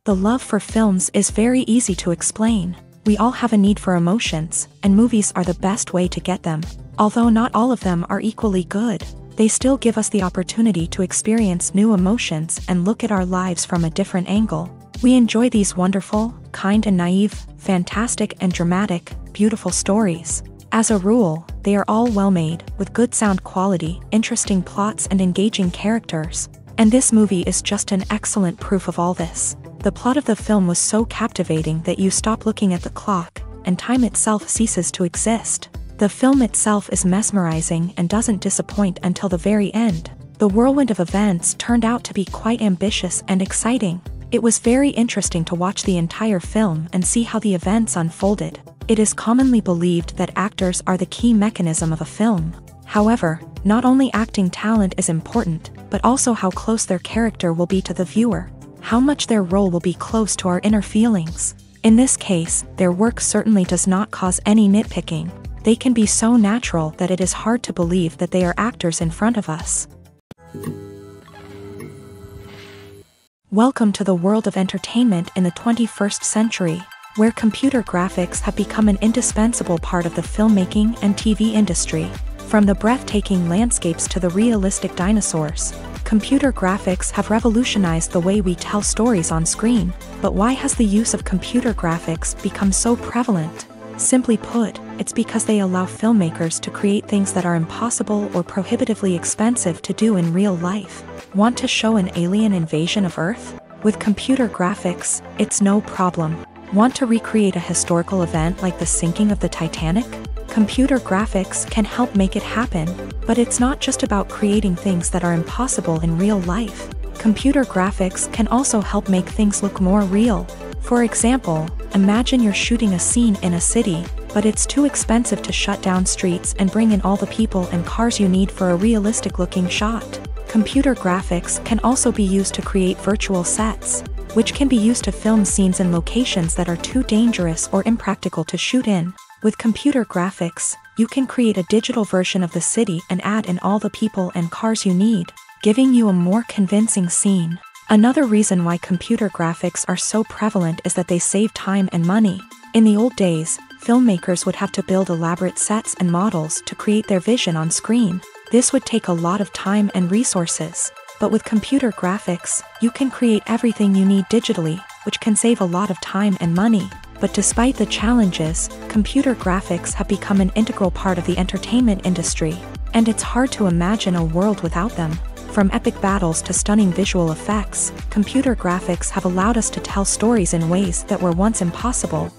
The love for films is very easy to explain. We all have a need for emotions, and movies are the best way to get them. Although not all of them are equally good, they still give us the opportunity to experience new emotions and look at our lives from a different angle. We enjoy these wonderful, kind and naive, fantastic and dramatic, beautiful stories. As a rule, they are all well made, with good sound quality, interesting plots and engaging characters. And this movie is just an excellent proof of all this. The plot of the film was so captivating that you stop looking at the clock, and time itself ceases to exist. The film itself is mesmerizing and doesn't disappoint until the very end. The whirlwind of events turned out to be quite ambitious and exciting. It was very interesting to watch the entire film and see how the events unfolded. It is commonly believed that actors are the key mechanism of a film. However, not only acting talent is important, but also how close their character will be to the viewer. How much their role will be close to our inner feelings. In this case, their work certainly does not cause any nitpicking. They can be so natural that it is hard to believe that they are actors in front of us. Welcome to the world of entertainment in the 21st century, where computer graphics have become an indispensable part of the filmmaking and TV industry. From the breathtaking landscapes to the realistic dinosaurs, computer graphics have revolutionized the way we tell stories on screen. But why has the use of computer graphics become so prevalent? Simply put, it's because they allow filmmakers to create things that are impossible or prohibitively expensive to do in real life. Want to show an alien invasion of Earth? With computer graphics, it's no problem. Want to recreate a historical event like the sinking of the Titanic? Computer graphics can help make it happen, but it's not just about creating things that are impossible in real life. Computer graphics can also help make things look more real. For example, imagine you're shooting a scene in a city, but it's too expensive to shut down streets and bring in all the people and cars you need for a realistic-looking shot. Computer graphics can also be used to create virtual sets, which can be used to film scenes in locations that are too dangerous or impractical to shoot in. With computer graphics, you can create a digital version of the city and add in all the people and cars you need, giving you a more convincing scene. Another reason why computer graphics are so prevalent is that they save time and money. In the old days, filmmakers would have to build elaborate sets and models to create their vision on screen. This would take a lot of time and resources. But with computer graphics, you can create everything you need digitally, which can save a lot of time and money. But despite the challenges, computer graphics have become an integral part of the entertainment industry, and it's hard to imagine a world without them. From epic battles to stunning visual effects, computer graphics have allowed us to tell stories in ways that were once impossible.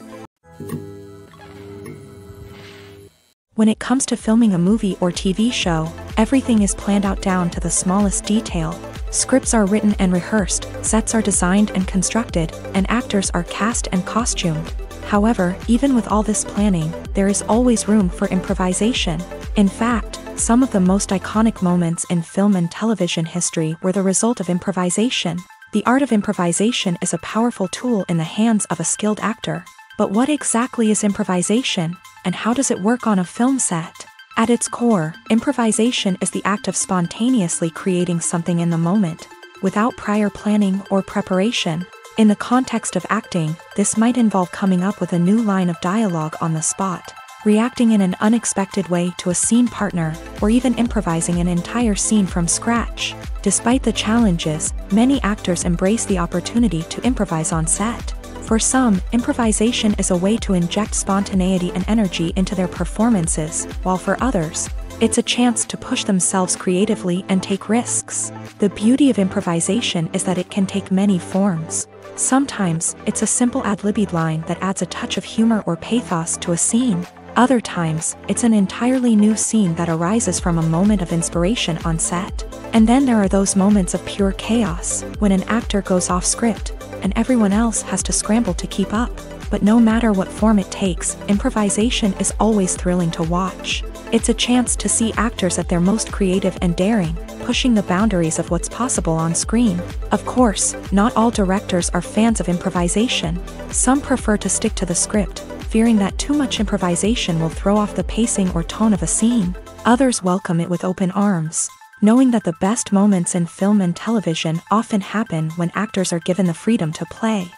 When it comes to filming a movie or TV show, everything is planned out down to the smallest detail. Scripts are written and rehearsed, sets are designed and constructed, and actors are cast and costumed. However, even with all this planning, there is always room for improvisation. In fact, some of the most iconic moments in film and television history were the result of improvisation. The art of improvisation is a powerful tool in the hands of a skilled actor. But what exactly is improvisation, and how does it work on a film set? At its core, improvisation is the act of spontaneously creating something in the moment, without prior planning or preparation. In the context of acting, this might involve coming up with a new line of dialogue on the spot, reacting in an unexpected way to a scene partner, or even improvising an entire scene from scratch. Despite the challenges, many actors embrace the opportunity to improvise on set. For some, improvisation is a way to inject spontaneity and energy into their performances, while for others, it's a chance to push themselves creatively and take risks. The beauty of improvisation is that it can take many forms. Sometimes, it's a simple ad-libbed line that adds a touch of humor or pathos to a scene. Other times, it's an entirely new scene that arises from a moment of inspiration on set. And then there are those moments of pure chaos, when an actor goes off script, and everyone else has to scramble to keep up. But no matter what form it takes, improvisation is always thrilling to watch. It's a chance to see actors at their most creative and daring, pushing the boundaries of what's possible on screen. Of course, not all directors are fans of improvisation. Some prefer to stick to the script, fearing that too much improvisation will throw off the pacing or tone of a scene. Others welcome it with open arms, knowing that the best moments in film and television often happen when actors are given the freedom to play.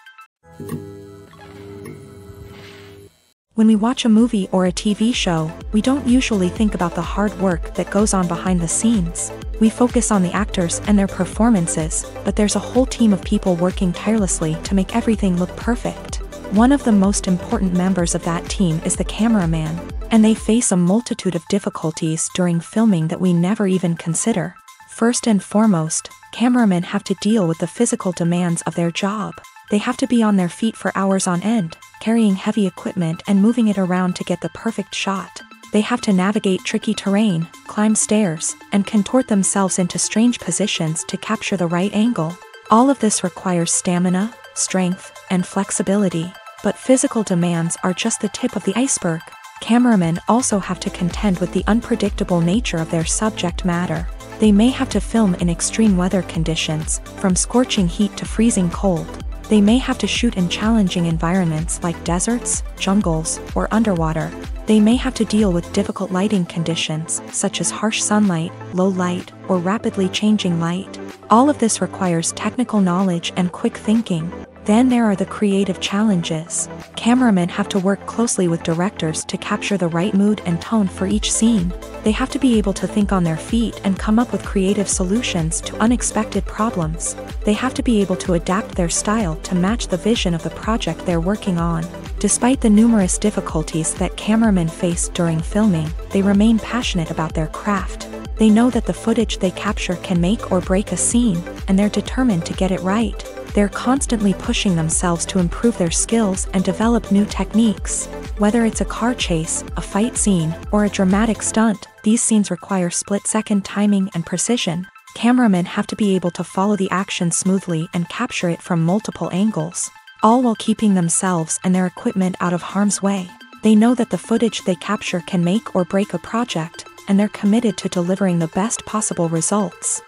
When we watch a movie or a TV show, we don't usually think about the hard work that goes on behind the scenes. We focus on the actors and their performances, but there's a whole team of people working tirelessly to make everything look perfect. One of the most important members of that team is the cameraman, and they face a multitude of difficulties during filming that we never even consider. First and foremost, cameramen have to deal with the physical demands of their job. They have to be on their feet for hours on end, carrying heavy equipment and moving it around to get the perfect shot. They have to navigate tricky terrain, climb stairs, and contort themselves into strange positions to capture the right angle. All of this requires stamina, strength, and flexibility. But physical demands are just the tip of the iceberg. Cameramen also have to contend with the unpredictable nature of their subject matter. They may have to film in extreme weather conditions, from scorching heat to freezing cold. They may have to shoot in challenging environments like deserts, jungles, or underwater. They may have to deal with difficult lighting conditions, such as harsh sunlight, low light, or rapidly changing light. All of this requires technical knowledge and quick thinking. Then there are the creative challenges. Cameramen have to work closely with directors to capture the right mood and tone for each scene. They have to be able to think on their feet and come up with creative solutions to unexpected problems. They have to be able to adapt their style to match the vision of the project they're working on. Despite the numerous difficulties that cameramen face during filming, they remain passionate about their craft. They know that the footage they capture can make or break a scene, and they're determined to get it right. They're constantly pushing themselves to improve their skills and develop new techniques. Whether it's a car chase, a fight scene, or a dramatic stunt, these scenes require split-second timing and precision. Cameramen have to be able to follow the action smoothly and capture it from multiple angles, all while keeping themselves and their equipment out of harm's way. They know that the footage they capture can make or break a project, and they're committed to delivering the best possible results.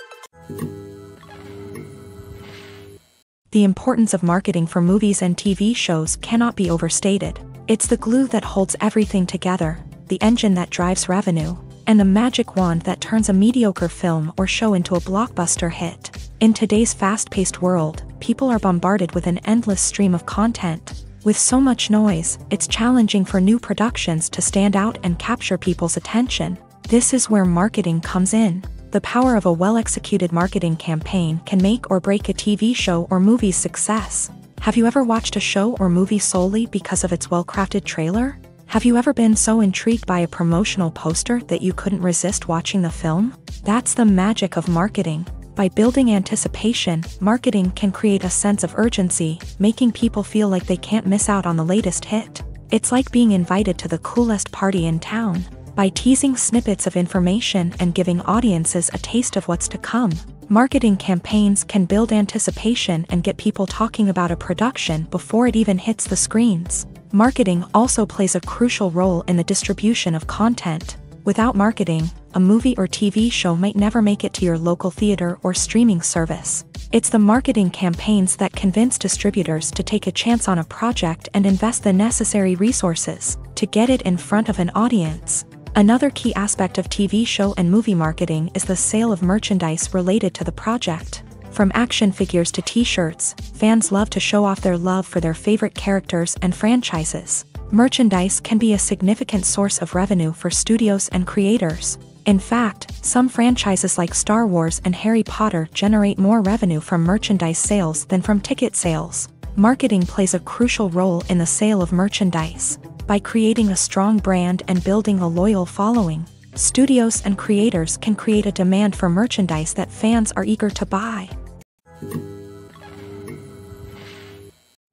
The importance of marketing for movies and TV shows cannot be overstated. It's the glue that holds everything together, the engine that drives revenue, and the magic wand that turns a mediocre film or show into a blockbuster hit. In today's fast-paced world, people are bombarded with an endless stream of content. With so much noise, it's challenging for new productions to stand out and capture people's attention. This is where marketing comes in. The power of a well-executed marketing campaign can make or break a TV show or movie's success. Have you ever watched a show or movie solely because of its well-crafted trailer? Have you ever been so intrigued by a promotional poster that you couldn't resist watching the film? That's the magic of marketing. By building anticipation, marketing can create a sense of urgency, making people feel like they can't miss out on the latest hit. It's like being invited to the coolest party in town. By teasing snippets of information and giving audiences a taste of what's to come, marketing campaigns can build anticipation and get people talking about a production before it even hits the screens. Marketing also plays a crucial role in the distribution of content. Without marketing, a movie or TV show might never make it to your local theater or streaming service. It's the marketing campaigns that convince distributors to take a chance on a project and invest the necessary resources to get it in front of an audience. Another key aspect of TV show and movie marketing is the sale of merchandise related to the project. From action figures to t-shirts, fans love to show off their love for their favorite characters and franchises. Merchandise can be a significant source of revenue for studios and creators. In fact, some franchises like Star Wars and Harry Potter generate more revenue from merchandise sales than from ticket sales. Marketing plays a crucial role in the sale of merchandise. By creating a strong brand and building a loyal following, studios and creators can create a demand for merchandise that fans are eager to buy.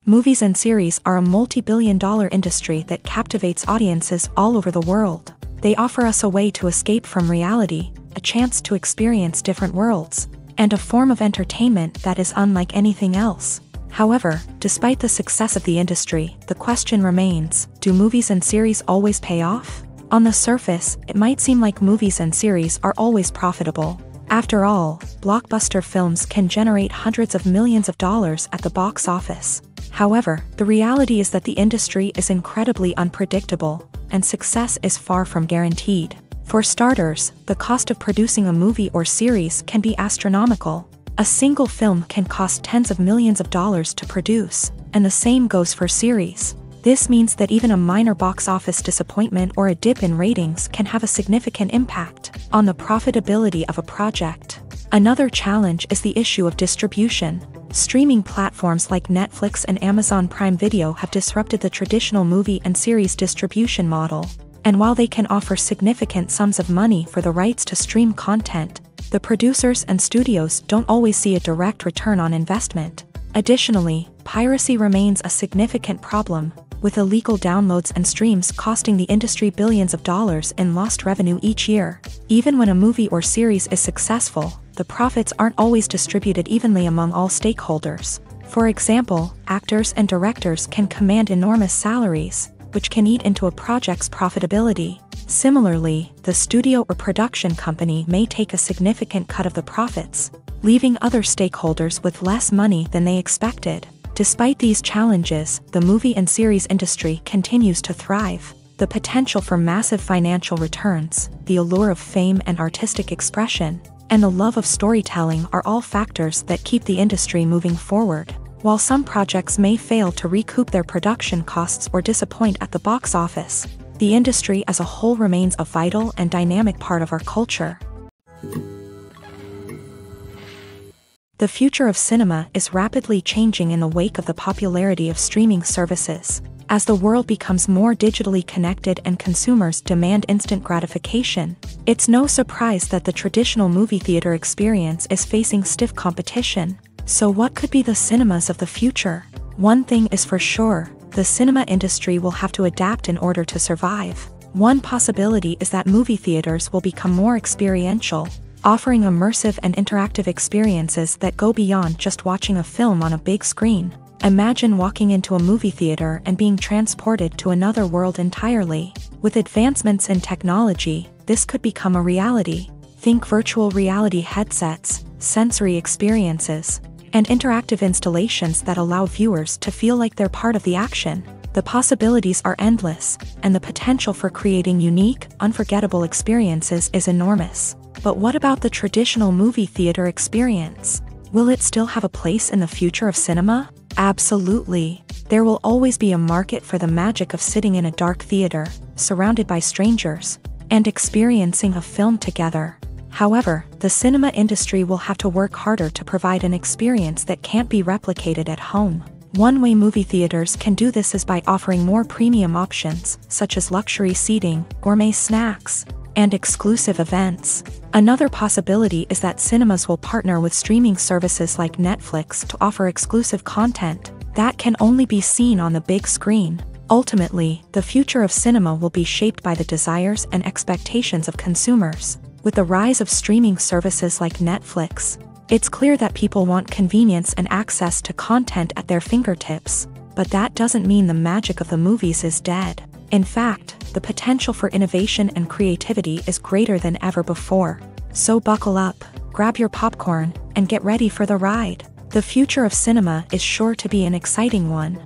Movies and series are a multi-billion-dollar industry that captivates audiences all over the world. They offer us a way to escape from reality, a chance to experience different worlds, and a form of entertainment that is unlike anything else. However, despite the success of the industry, the question remains, do movies and series always pay off? On the surface, it might seem like movies and series are always profitable. After all, blockbuster films can generate hundreds of millions of dollars at the box office. However, the reality is that the industry is incredibly unpredictable, and success is far from guaranteed. For starters, the cost of producing a movie or series can be astronomical. A single film can cost tens of millions of dollars to produce, and the same goes for series. This means that even a minor box office disappointment or a dip in ratings can have a significant impact on the profitability of a project. Another challenge is the issue of distribution. Streaming platforms like Netflix and Amazon Prime Video have disrupted the traditional movie and series distribution model. And while they can offer significant sums of money for the rights to stream content, the producers and studios don't always see a direct return on investment. Additionally, piracy remains a significant problem, with illegal downloads and streams costing the industry billions of dollars in lost revenue each year. Even when a movie or series is successful, the profits aren't always distributed evenly among all stakeholders. For example, actors and directors can command enormous salaries, which can eat into a project's profitability. Similarly, the studio or production company may take a significant cut of the profits, leaving other stakeholders with less money than they expected. Despite these challenges, the movie and series industry continues to thrive. The potential for massive financial returns, the allure of fame and artistic expression, and the love of storytelling are all factors that keep the industry moving forward. While some projects may fail to recoup their production costs or disappoint at the box office, the industry as a whole remains a vital and dynamic part of our culture. The future of cinema is rapidly changing in the wake of the popularity of streaming services. As the world becomes more digitally connected and consumers demand instant gratification, it's no surprise that the traditional movie theater experience is facing stiff competition. So what could be the cinemas of the future? One thing is for sure, the cinema industry will have to adapt in order to survive. One possibility is that movie theaters will become more experiential, offering immersive and interactive experiences that go beyond just watching a film on a big screen. Imagine walking into a movie theater and being transported to another world entirely. With advancements in technology, this could become a reality. Think virtual reality headsets, sensory experiences, and interactive installations that allow viewers to feel like they're part of the action. The possibilities are endless, and the potential for creating unique, unforgettable experiences is enormous. But what about the traditional movie theater experience? Will it still have a place in the future of cinema? Absolutely. There will always be a market for the magic of sitting in a dark theater, surrounded by strangers, and experiencing a film together. However, the cinema industry will have to work harder to provide an experience that can't be replicated at home. One way movie theaters can do this is by offering more premium options, such as luxury seating, gourmet snacks, and exclusive events. Another possibility is that cinemas will partner with streaming services like Netflix to offer exclusive content that can only be seen on the big screen. Ultimately, the future of cinema will be shaped by the desires and expectations of consumers. With the rise of streaming services like Netflix, it's clear that people want convenience and access to content at their fingertips. But that doesn't mean the magic of the movies is dead. In fact, the potential for innovation and creativity is greater than ever before. So buckle up, grab your popcorn, and get ready for the ride. The future of cinema is sure to be an exciting one.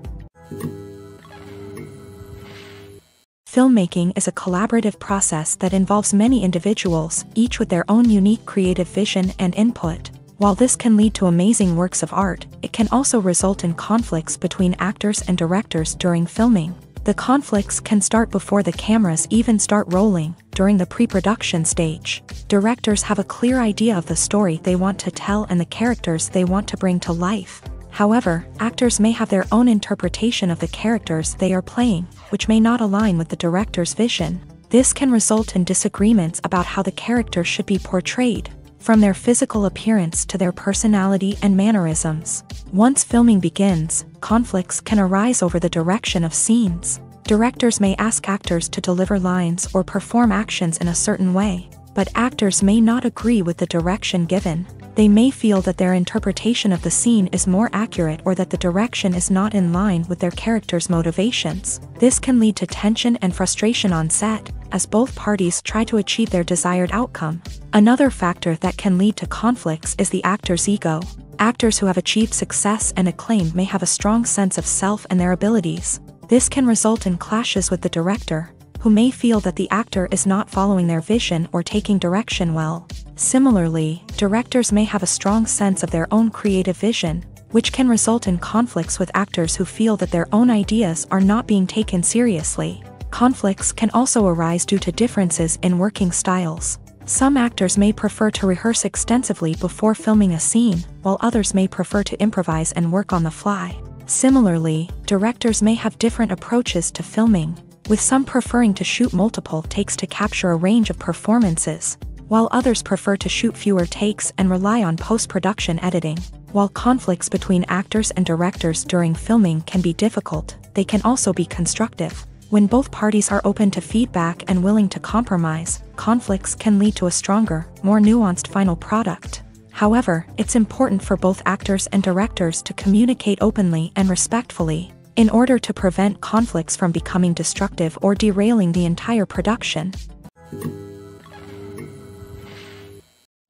Filmmaking is a collaborative process that involves many individuals, each with their own unique creative vision and input. While this can lead to amazing works of art, it can also result in conflicts between actors and directors during filming. The conflicts can start before the cameras even start rolling, during the pre-production stage. Directors have a clear idea of the story they want to tell and the characters they want to bring to life. However, actors may have their own interpretation of the characters they are playing, which may not align with the director's vision. This can result in disagreements about how the character should be portrayed, from their physical appearance to their personality and mannerisms. Once filming begins, conflicts can arise over the direction of scenes. Directors may ask actors to deliver lines or perform actions in a certain way, but actors may not agree with the direction given. They may feel that their interpretation of the scene is more accurate or that the direction is not in line with their character's motivations. This can lead to tension and frustration on set, as both parties try to achieve their desired outcome. Another factor that can lead to conflicts is the actor's ego. Actors who have achieved success and acclaim may have a strong sense of self and their abilities. This can result in clashes with the director, who may feel that the actor is not following their vision or taking direction well. Similarly, directors may have a strong sense of their own creative vision, which can result in conflicts with actors who feel that their own ideas are not being taken seriously. Conflicts can also arise due to differences in working styles. Some actors may prefer to rehearse extensively before filming a scene, while others may prefer to improvise and work on the fly. Similarly, directors may have different approaches to filming, with some preferring to shoot multiple takes to capture a range of performances, while others prefer to shoot fewer takes and rely on post-production editing. While conflicts between actors and directors during filming can be difficult, they can also be constructive. When both parties are open to feedback and willing to compromise, conflicts can lead to a stronger, more nuanced final product. However, it's important for both actors and directors to communicate openly and respectfully, in order to prevent conflicts from becoming destructive or derailing the entire production.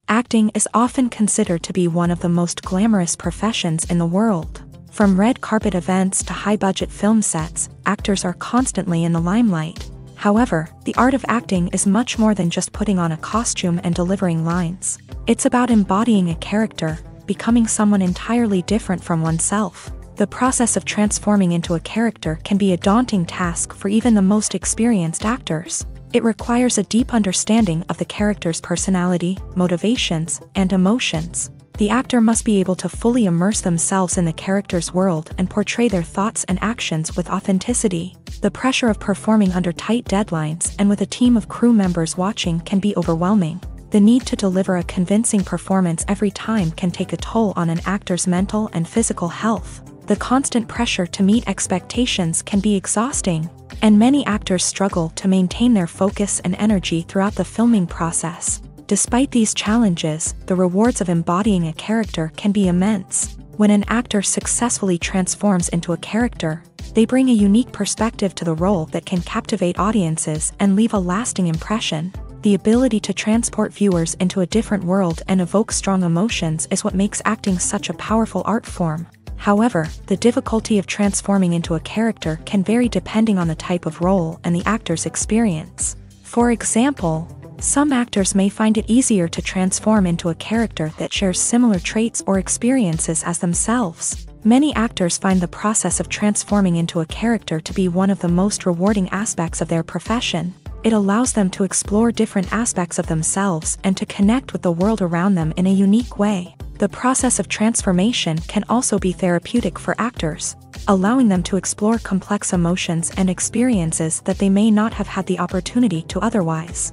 Acting is often considered to be one of the most glamorous professions in the world. From red carpet events to high-budget film sets, actors are constantly in the limelight. However, the art of acting is much more than just putting on a costume and delivering lines. It's about embodying a character, becoming someone entirely different from oneself. The process of transforming into a character can be a daunting task for even the most experienced actors. It requires a deep understanding of the character's personality, motivations, and emotions. The actor must be able to fully immerse themselves in the character's world and portray their thoughts and actions with authenticity. The pressure of performing under tight deadlines and with a team of crew members watching can be overwhelming. The need to deliver a convincing performance every time can take a toll on an actor's mental and physical health. The constant pressure to meet expectations can be exhausting, and many actors struggle to maintain their focus and energy throughout the filming process. Despite these challenges, the rewards of embodying a character can be immense. When an actor successfully transforms into a character, they bring a unique perspective to the role that can captivate audiences and leave a lasting impression. The ability to transport viewers into a different world and evoke strong emotions is what makes acting such a powerful art form. However, the difficulty of transforming into a character can vary depending on the type of role and the actor's experience. For example, some actors may find it easier to transform into a character that shares similar traits or experiences as themselves. Many actors find the process of transforming into a character to be one of the most rewarding aspects of their profession. It allows them to explore different aspects of themselves and to connect with the world around them in a unique way. The process of transformation can also be therapeutic for actors, allowing them to explore complex emotions and experiences that they may not have had the opportunity to otherwise.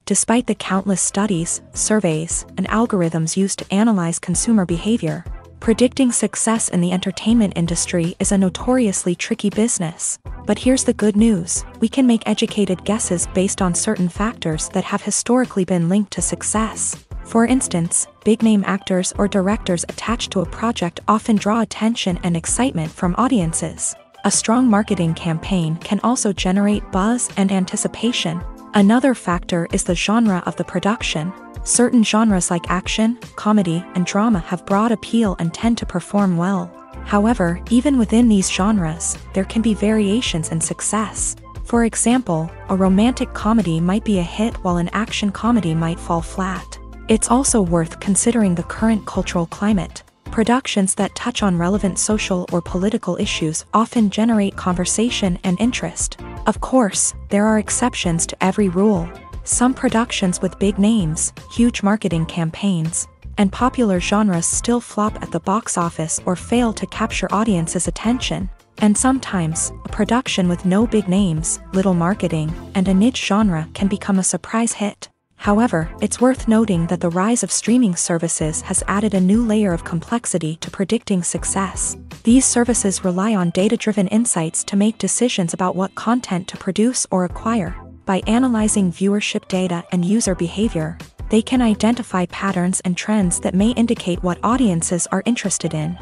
Despite the countless studies, surveys, and algorithms used to analyze consumer behavior, predicting success in the entertainment industry is a notoriously tricky business. But here's the good news: we can make educated guesses based on certain factors that have historically been linked to success. For instance, big-name actors or directors attached to a project often draw attention and excitement from audiences. A strong marketing campaign can also generate buzz and anticipation. Another factor is the genre of the production. Certain genres like action, comedy, and drama have broad appeal and tend to perform well. However, even within these genres, there can be variations in success. For example, a romantic comedy might be a hit while an action comedy might fall flat. It's also worth considering the current cultural climate. Productions that touch on relevant social or political issues often generate conversation and interest. Of course, there are exceptions to every rule. Some productions with big names, huge marketing campaigns, and popular genres still flop at the box office or fail to capture audiences' attention. And sometimes, a production with no big names, little marketing, and a niche genre can become a surprise hit. However, it's worth noting that the rise of streaming services has added a new layer of complexity to predicting success. These services rely on data-driven insights to make decisions about what content to produce or acquire. By analyzing viewership data and user behavior, they can identify patterns and trends that may indicate what audiences are interested in.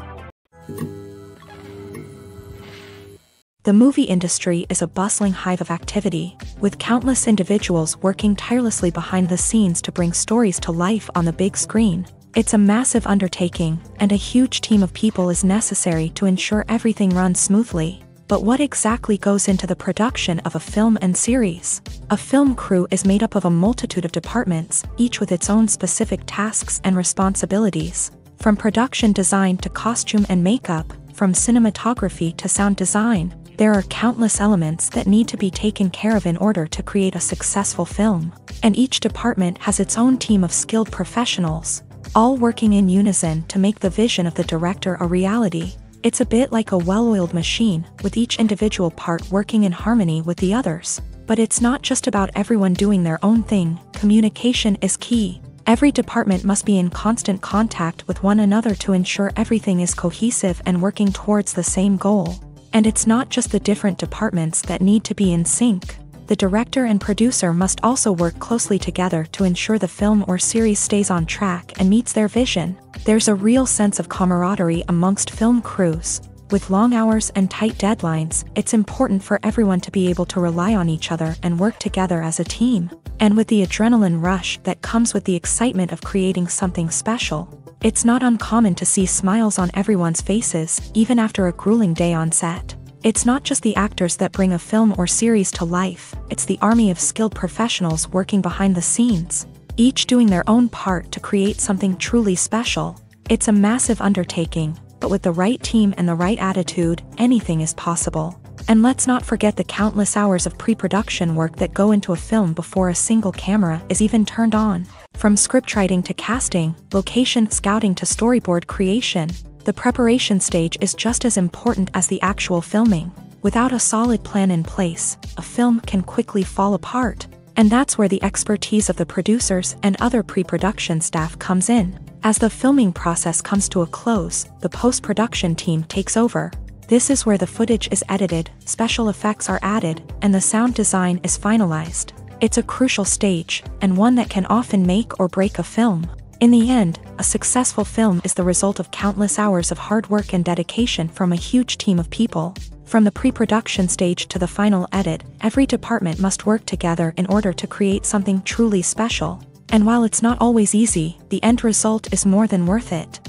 The movie industry is a bustling hive of activity, with countless individuals working tirelessly behind the scenes to bring stories to life on the big screen. It's a massive undertaking, and a huge team of people is necessary to ensure everything runs smoothly. But what exactly goes into the production of a film and series? A film crew is made up of a multitude of departments, each with its own specific tasks and responsibilities. From production design to costume and makeup, from cinematography to sound design, there are countless elements that need to be taken care of in order to create a successful film. And each department has its own team of skilled professionals, all working in unison to make the vision of the director a reality. It's a bit like a well-oiled machine, with each individual part working in harmony with the others. But it's not just about everyone doing their own thing. Communication is key. Every department must be in constant contact with one another to ensure everything is cohesive and working towards the same goal. And it's not just the different departments that need to be in sync. The director and producer must also work closely together to ensure the film or series stays on track and meets their vision. There's a real sense of camaraderie amongst film crews. With long hours and tight deadlines, it's important for everyone to be able to rely on each other and work together as a team. And with the adrenaline rush that comes with the excitement of creating something special, it's not uncommon to see smiles on everyone's faces, even after a grueling day on set. It's not just the actors that bring a film or series to life, it's the army of skilled professionals working behind the scenes, each doing their own part to create something truly special. It's a massive undertaking, but with the right team and the right attitude, anything is possible. And let's not forget the countless hours of pre-production work that go into a film before a single camera is even turned on. From scriptwriting to casting, location scouting to storyboard creation, the preparation stage is just as important as the actual filming. Without a solid plan in place, a film can quickly fall apart. And that's where the expertise of the producers and other pre-production staff comes in. As the filming process comes to a close, the post-production team takes over. This is where the footage is edited, special effects are added, and the sound design is finalized. It's a crucial stage, and one that can often make or break a film. In the end, a successful film is the result of countless hours of hard work and dedication from a huge team of people. From the pre-production stage to the final edit, every department must work together in order to create something truly special. And while it's not always easy, the end result is more than worth it.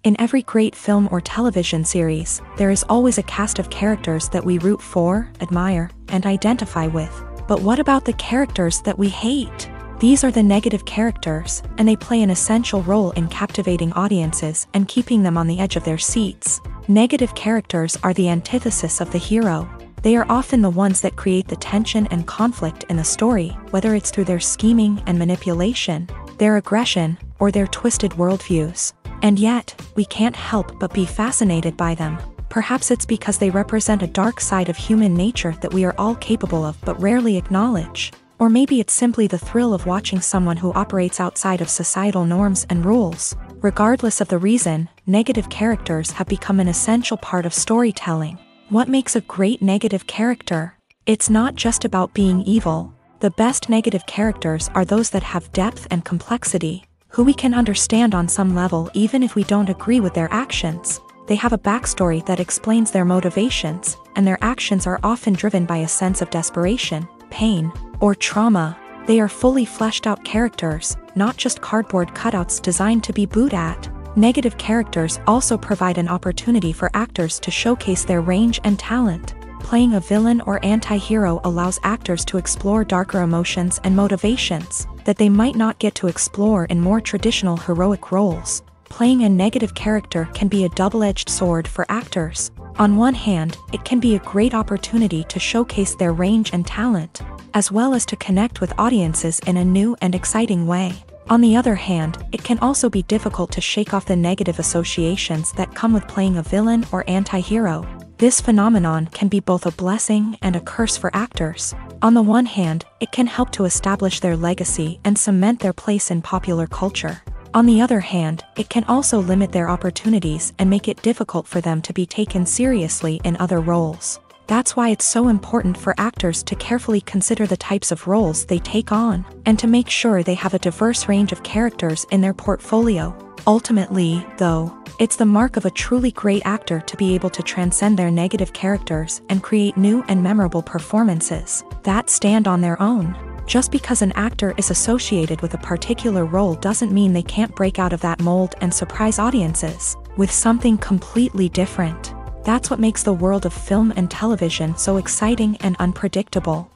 In every great film or television series, there is always a cast of characters that we root for, admire, and identify with. But what about the characters that we hate? These are the negative characters, and they play an essential role in captivating audiences and keeping them on the edge of their seats. Negative characters are the antithesis of the hero. They are often the ones that create the tension and conflict in the story, whether it's through their scheming and manipulation, their aggression, or their twisted worldviews. And yet, we can't help but be fascinated by them. Perhaps it's because they represent a dark side of human nature that we are all capable of but rarely acknowledge. Or maybe it's simply the thrill of watching someone who operates outside of societal norms and rules. Regardless of the reason, negative characters have become an essential part of storytelling. What makes a great negative character? It's not just about being evil. The best negative characters are those that have depth and complexity, who we can understand on some level even if we don't agree with their actions. They have a backstory that explains their motivations, and their actions are often driven by a sense of desperation, pain, or trauma. They are fully fleshed out characters, not just cardboard cutouts designed to be booed at. Negative characters also provide an opportunity for actors to showcase their range and talent. Playing a villain or anti-hero allows actors to explore darker emotions and motivations. that they might not get to explore in more traditional heroic roles. Playing a negative character can be a double-edged sword for actors. On one hand, it can be a great opportunity to showcase their range and talent, as well as to connect with audiences in a new and exciting way. On the other hand, it can also be difficult to shake off the negative associations that come with playing a villain or anti-hero. This phenomenon can be both a blessing and a curse for actors. On the one hand, it can help to establish their legacy and cement their place in popular culture. On the other hand, it can also limit their opportunities and make it difficult for them to be taken seriously in other roles. That's why it's so important for actors to carefully consider the types of roles they take on, and to make sure they have a diverse range of characters in their portfolio. Ultimately, though, it's the mark of a truly great actor to be able to transcend their negative characters and create new and memorable performances that stand on their own. Just because an actor is associated with a particular role doesn't mean they can't break out of that mold and surprise audiences with something completely different. That's what makes the world of film and television so exciting and unpredictable.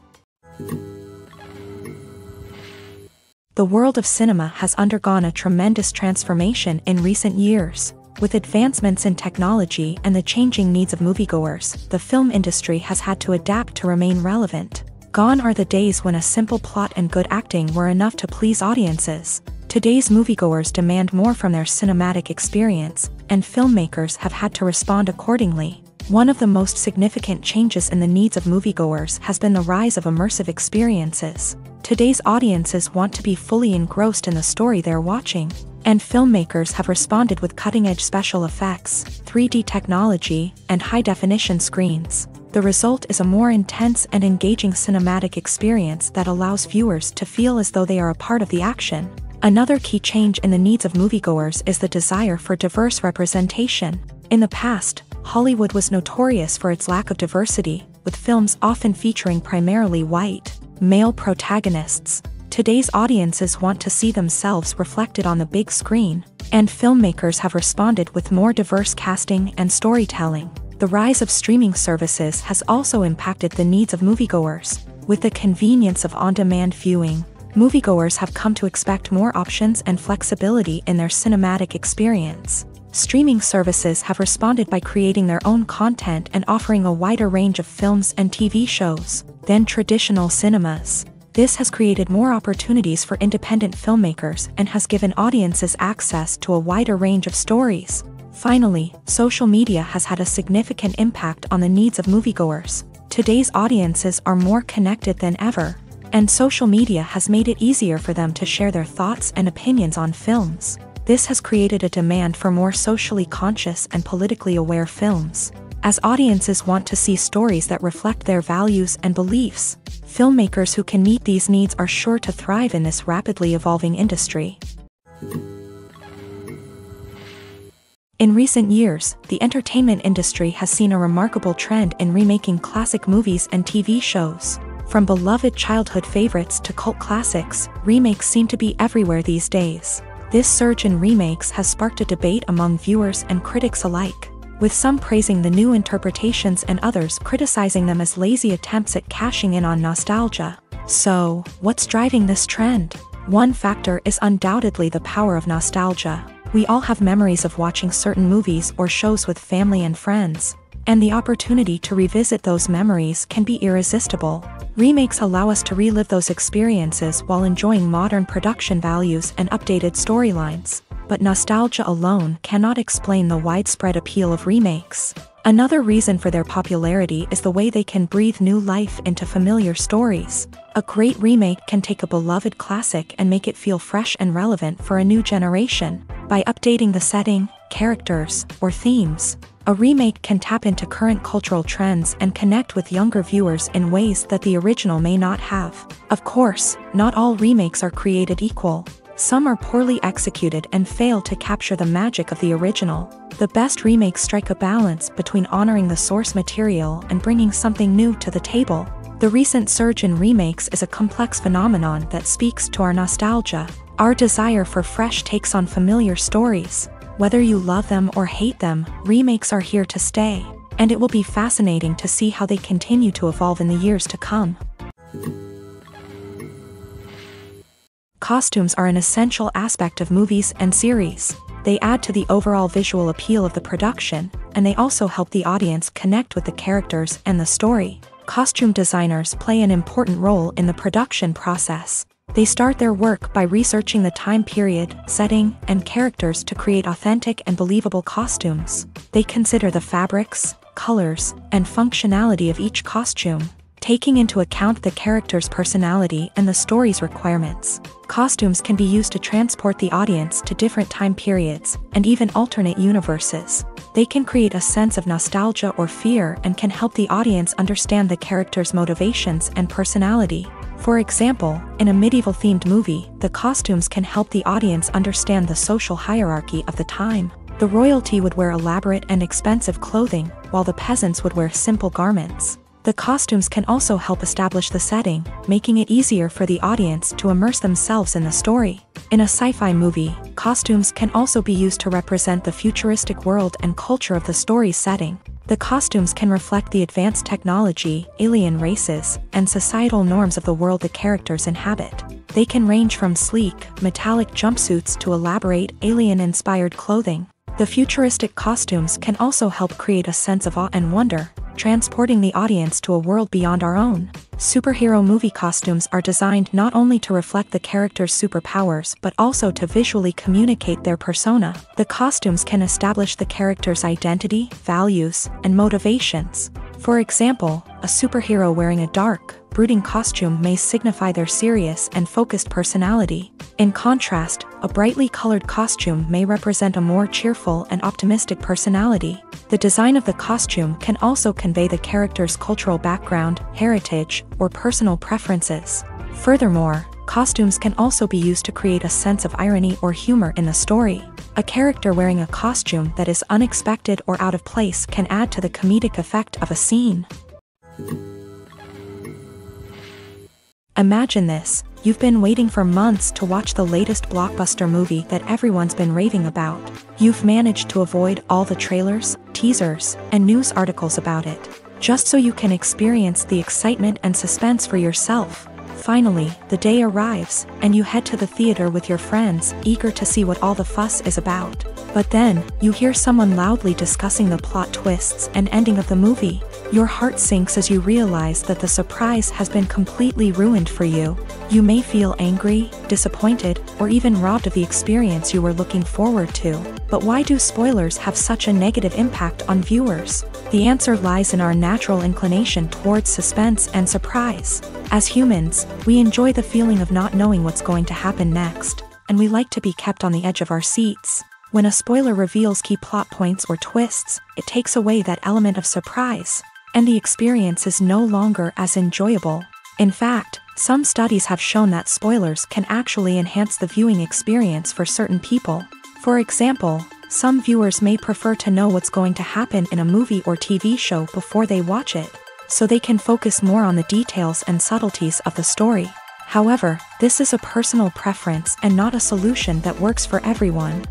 The world of cinema has undergone a tremendous transformation in recent years. With advancements in technology and the changing needs of moviegoers, the film industry has had to adapt to remain relevant. Gone are the days when a simple plot and good acting were enough to please audiences. Today's moviegoers demand more from their cinematic experience, and filmmakers have had to respond accordingly. One of the most significant changes in the needs of moviegoers has been the rise of immersive experiences. Today's audiences want to be fully engrossed in the story they're watching, and filmmakers have responded with cutting-edge special effects, 3D technology, and high-definition screens. The result is a more intense and engaging cinematic experience that allows viewers to feel as though they are a part of the action. Another key change in the needs of moviegoers is the desire for diverse representation. In the past, Hollywood was notorious for its lack of diversity, with films often featuring primarily white, male protagonists. Today's audiences want to see themselves reflected on the big screen, and filmmakers have responded with more diverse casting and storytelling. The rise of streaming services has also impacted the needs of moviegoers. With the convenience of on-demand viewing, moviegoers have come to expect more options and flexibility in their cinematic experience. Streaming services have responded by creating their own content and offering a wider range of films and TV shows than traditional cinemas. This has created more opportunities for independent filmmakers and has given audiences access to a wider range of stories. Finally, social media has had a significant impact on the needs of moviegoers. Today's audiences are more connected than ever, and social media has made it easier for them to share their thoughts and opinions on films. This has created a demand for more socially conscious and politically aware films. As audiences want to see stories that reflect their values and beliefs, filmmakers who can meet these needs are sure to thrive in this rapidly evolving industry. In recent years, the entertainment industry has seen a remarkable trend in remaking classic movies and TV shows. From beloved childhood favorites to cult classics, remakes seem to be everywhere these days. This surge in remakes has sparked a debate among viewers and critics alike, with some praising the new interpretations and others criticizing them as lazy attempts at cashing in on nostalgia. So, what's driving this trend? One factor is undoubtedly the power of nostalgia. We all have memories of watching certain movies or shows with family and friends, and the opportunity to revisit those memories can be irresistible. Remakes allow us to relive those experiences while enjoying modern production values and updated storylines. But nostalgia alone cannot explain the widespread appeal of remakes. Another reason for their popularity is the way they can breathe new life into familiar stories. A great remake can take a beloved classic and make it feel fresh and relevant for a new generation. By updating the setting, characters, or themes, a remake can tap into current cultural trends and connect with younger viewers in ways that the original may not have. Of course, not all remakes are created equal. Some are poorly executed and fail to capture the magic of the original. The best remakes strike a balance between honoring the source material and bringing something new to the table. The recent surge in remakes is a complex phenomenon that speaks to our nostalgia, our desire for fresh takes on familiar stories. Whether you love them or hate them, remakes are here to stay, and it will be fascinating to see how they continue to evolve in the years to come. Costumes are an essential aspect of movies and series. They add to the overall visual appeal of the production, and they also help the audience connect with the characters and the story. Costume designers play an important role in the production process. They start their work by researching the time period, setting, and characters to create authentic and believable costumes. They consider the fabrics, colors, and functionality of each costume, taking into account the character's personality and the story's requirements. Costumes can be used to transport the audience to different time periods and even alternate universes. They can create a sense of nostalgia or fear and can help the audience understand the character's motivations and personality. For example, in a medieval-themed movie, the costumes can help the audience understand the social hierarchy of the time. The royalty would wear elaborate and expensive clothing, while the peasants would wear simple garments. The costumes can also help establish the setting, making it easier for the audience to immerse themselves in the story. In a sci-fi movie, costumes can also be used to represent the futuristic world and culture of the story's setting. The costumes can reflect the advanced technology, alien races, and societal norms of the world the characters inhabit. They can range from sleek, metallic jumpsuits to elaborate, alien-inspired clothing. The futuristic costumes can also help create a sense of awe and wonder, transporting the audience to a world beyond our own. Superhero movie costumes are designed not only to reflect the character's superpowers but also to visually communicate their persona. The costumes can establish the character's identity, values, and motivations. For example, a superhero wearing a dark, brooding costume may signify their serious and focused personality. In contrast, a brightly colored costume may represent a more cheerful and optimistic personality. The design of the costume can also convey the character's cultural background, heritage, or personal preferences. Furthermore, costumes can also be used to create a sense of irony or humor in the story. A character wearing a costume that is unexpected or out of place can add to the comedic effect of a scene. Imagine this: you've been waiting for months to watch the latest blockbuster movie that everyone's been raving about. You've managed to avoid all the trailers, teasers, and news articles about it, just so you can experience the excitement and suspense for yourself. Finally, the day arrives, and you head to the theater with your friends, eager to see what all the fuss is about. But then, you hear someone loudly discussing the plot twists and ending of the movie. Your heart sinks as you realize that the surprise has been completely ruined for you. You may feel angry, disappointed, or even robbed of the experience you were looking forward to. But why do spoilers have such a negative impact on viewers? The answer lies in our natural inclination towards suspense and surprise. As humans, we enjoy the feeling of not knowing what's going to happen next, and we like to be kept on the edge of our seats. When a spoiler reveals key plot points or twists, it takes away that element of surprise, and the experience is no longer as enjoyable. In fact, some studies have shown that spoilers can actually enhance the viewing experience for certain people. For example, some viewers may prefer to know what's going to happen in a movie or TV show before they watch it, so they can focus more on the details and subtleties of the story. However, this is a personal preference and not a solution that works for everyone.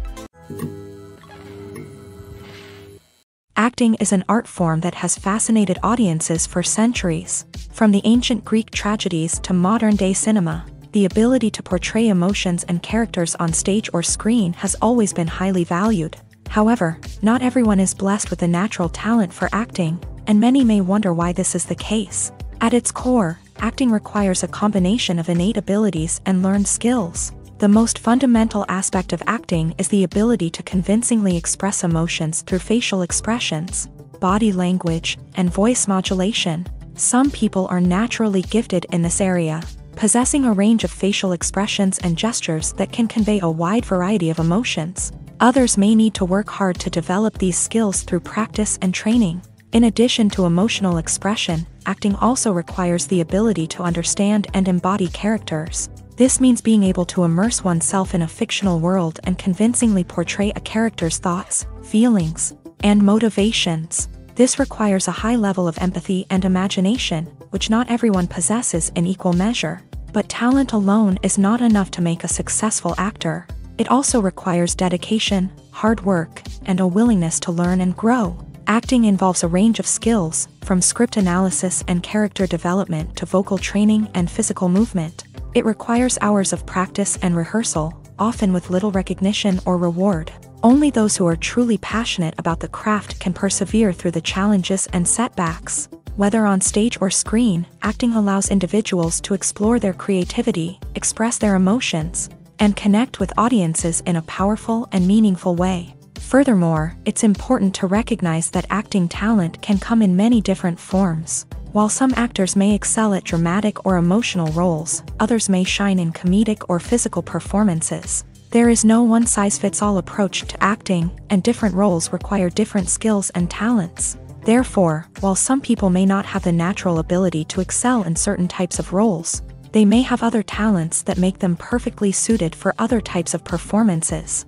Acting is an art form that has fascinated audiences for centuries. From the ancient Greek tragedies to modern-day cinema, the ability to portray emotions and characters on stage or screen has always been highly valued. However, not everyone is blessed with a natural talent for acting, and many may wonder why this is the case. At its core, acting requires a combination of innate abilities and learned skills. The most fundamental aspect of acting is the ability to convincingly express emotions through facial expressions, body language, and voice modulation. Some people are naturally gifted in this area, possessing a range of facial expressions and gestures that can convey a wide variety of emotions. Others may need to work hard to develop these skills through practice and training. In addition to emotional expression, acting also requires the ability to understand and embody characters. This means being able to immerse oneself in a fictional world and convincingly portray a character's thoughts, feelings, and motivations. This requires a high level of empathy and imagination, which not everyone possesses in equal measure. But talent alone is not enough to make a successful actor. It also requires dedication, hard work, and a willingness to learn and grow. Acting involves a range of skills, from script analysis and character development to vocal training and physical movement. It requires hours of practice and rehearsal, often with little recognition or reward. Only those who are truly passionate about the craft can persevere through the challenges and setbacks. Whether on stage or screen, acting allows individuals to explore their creativity, express their emotions, and connect with audiences in a powerful and meaningful way. Furthermore, it's important to recognize that acting talent can come in many different forms. While some actors may excel at dramatic or emotional roles, others may shine in comedic or physical performances. There is no one-size-fits-all approach to acting, and different roles require different skills and talents. Therefore, while some people may not have the natural ability to excel in certain types of roles, they may have other talents that make them perfectly suited for other types of performances.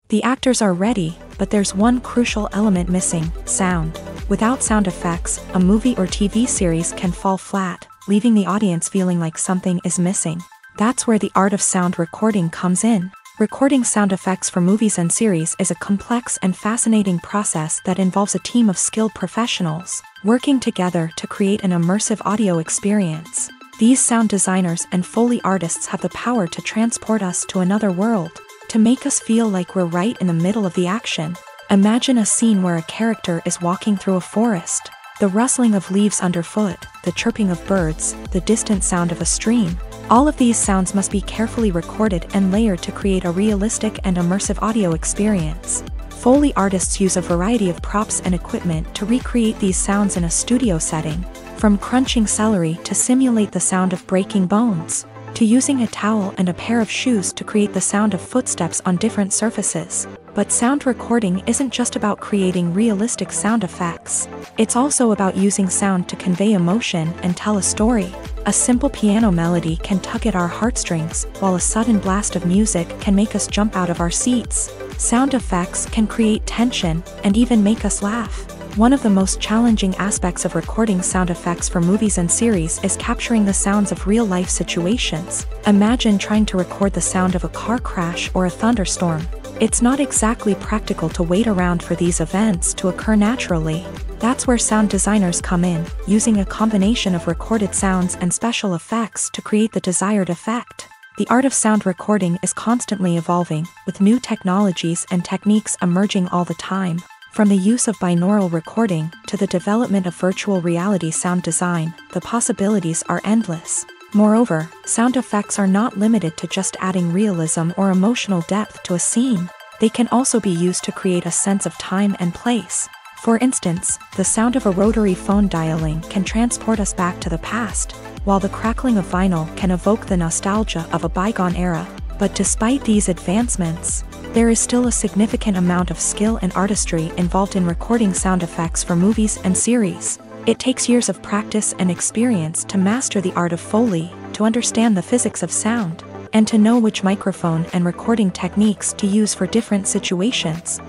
The actors are ready, but there's one crucial element missing: sound. Without sound effects, a movie or TV series can fall flat, leaving the audience feeling like something is missing. That's where the art of sound recording comes in. Recording sound effects for movies and series is a complex and fascinating process that involves a team of skilled professionals working together to create an immersive audio experience. These sound designers and Foley artists have the power to transport us to another world, to make us feel like we're right in the middle of the action. Imagine a scene where a character is walking through a forest. The rustling of leaves underfoot, the chirping of birds, the distant sound of a stream. All of these sounds must be carefully recorded and layered to create a realistic and immersive audio experience. Foley artists use a variety of props and equipment to recreate these sounds in a studio setting, from crunching celery to simulate the sound of breaking bones, to using a towel and a pair of shoes to create the sound of footsteps on different surfaces. But sound recording isn't just about creating realistic sound effects. It's also about using sound to convey emotion and tell a story. A simple piano melody can tug at our heartstrings, while a sudden blast of music can make us jump out of our seats. Sound effects can create tension and even make us laugh. One of the most challenging aspects of recording sound effects for movies and series is capturing the sounds of real-life situations. Imagine trying to record the sound of a car crash or a thunderstorm. It's not exactly practical to wait around for these events to occur naturally. That's where sound designers come in, using a combination of recorded sounds and special effects to create the desired effect. The art of sound recording is constantly evolving, with new technologies and techniques emerging all the time. From the use of binaural recording to the development of virtual reality sound design, the possibilities are endless. Moreover, sound effects are not limited to just adding realism or emotional depth to a scene. They can also be used to create a sense of time and place. For instance, the sound of a rotary phone dialing can transport us back to the past, while the crackling of vinyl can evoke the nostalgia of a bygone era. But despite these advancements, there is still a significant amount of skill and artistry involved in recording sound effects for movies and series. It takes years of practice and experience to master the art of Foley, to understand the physics of sound, and to know which microphone and recording techniques to use for different situations.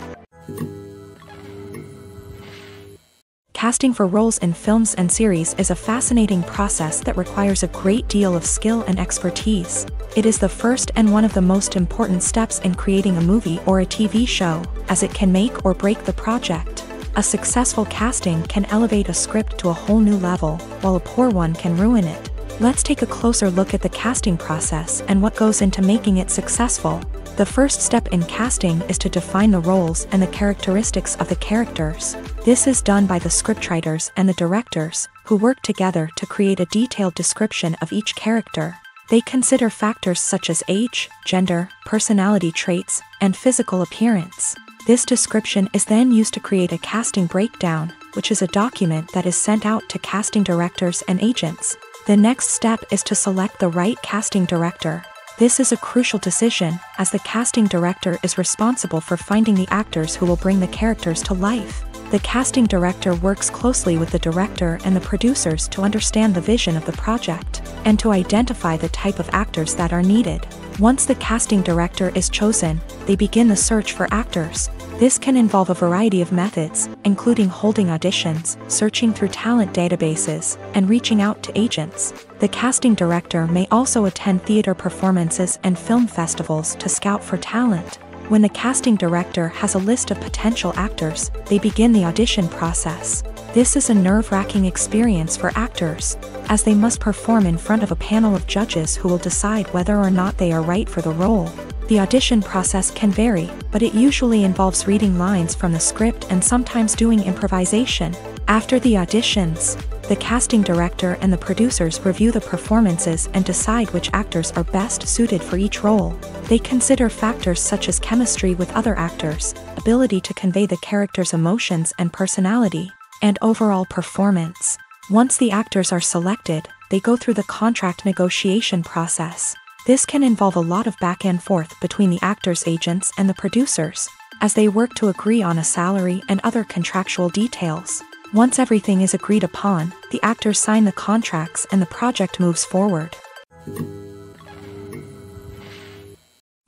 Casting for roles in films and series is a fascinating process that requires a great deal of skill and expertise. It is the first and one of the most important steps in creating a movie or a TV show, as it can make or break the project. A successful casting can elevate a script to a whole new level, while a poor one can ruin it. Let's take a closer look at the casting process and what goes into making it successful. The first step in casting is to define the roles and the characteristics of the characters. This is done by the scriptwriters and the directors, who work together to create a detailed description of each character. They consider factors such as age, gender, personality traits, and physical appearance. This description is then used to create a casting breakdown, which is a document that is sent out to casting directors and agents. The next step is to select the right casting director. This is a crucial decision, as the casting director is responsible for finding the actors who will bring the characters to life. The casting director works closely with the director and the producers to understand the vision of the project, and to identify the type of actors that are needed. Once the casting director is chosen, they begin the search for actors. This can involve a variety of methods, including holding auditions, searching through talent databases, and reaching out to agents. The casting director may also attend theater performances and film festivals to scout for talent. When the casting director has a list of potential actors, they begin the audition process. This is a nerve-wracking experience for actors, as they must perform in front of a panel of judges who will decide whether or not they are right for the role. The audition process can vary, but it usually involves reading lines from the script and sometimes doing improvisation. After the auditions, the casting director and the producers review the performances and decide which actors are best suited for each role. They consider factors such as chemistry with other actors, ability to convey the character's emotions and personality, and overall performance. Once the actors are selected, they go through the contract negotiation process. This can involve a lot of back and forth between the actors' agents and the producers, as they work to agree on a salary and other contractual details. Once everything is agreed upon, the actors sign the contracts and the project moves forward.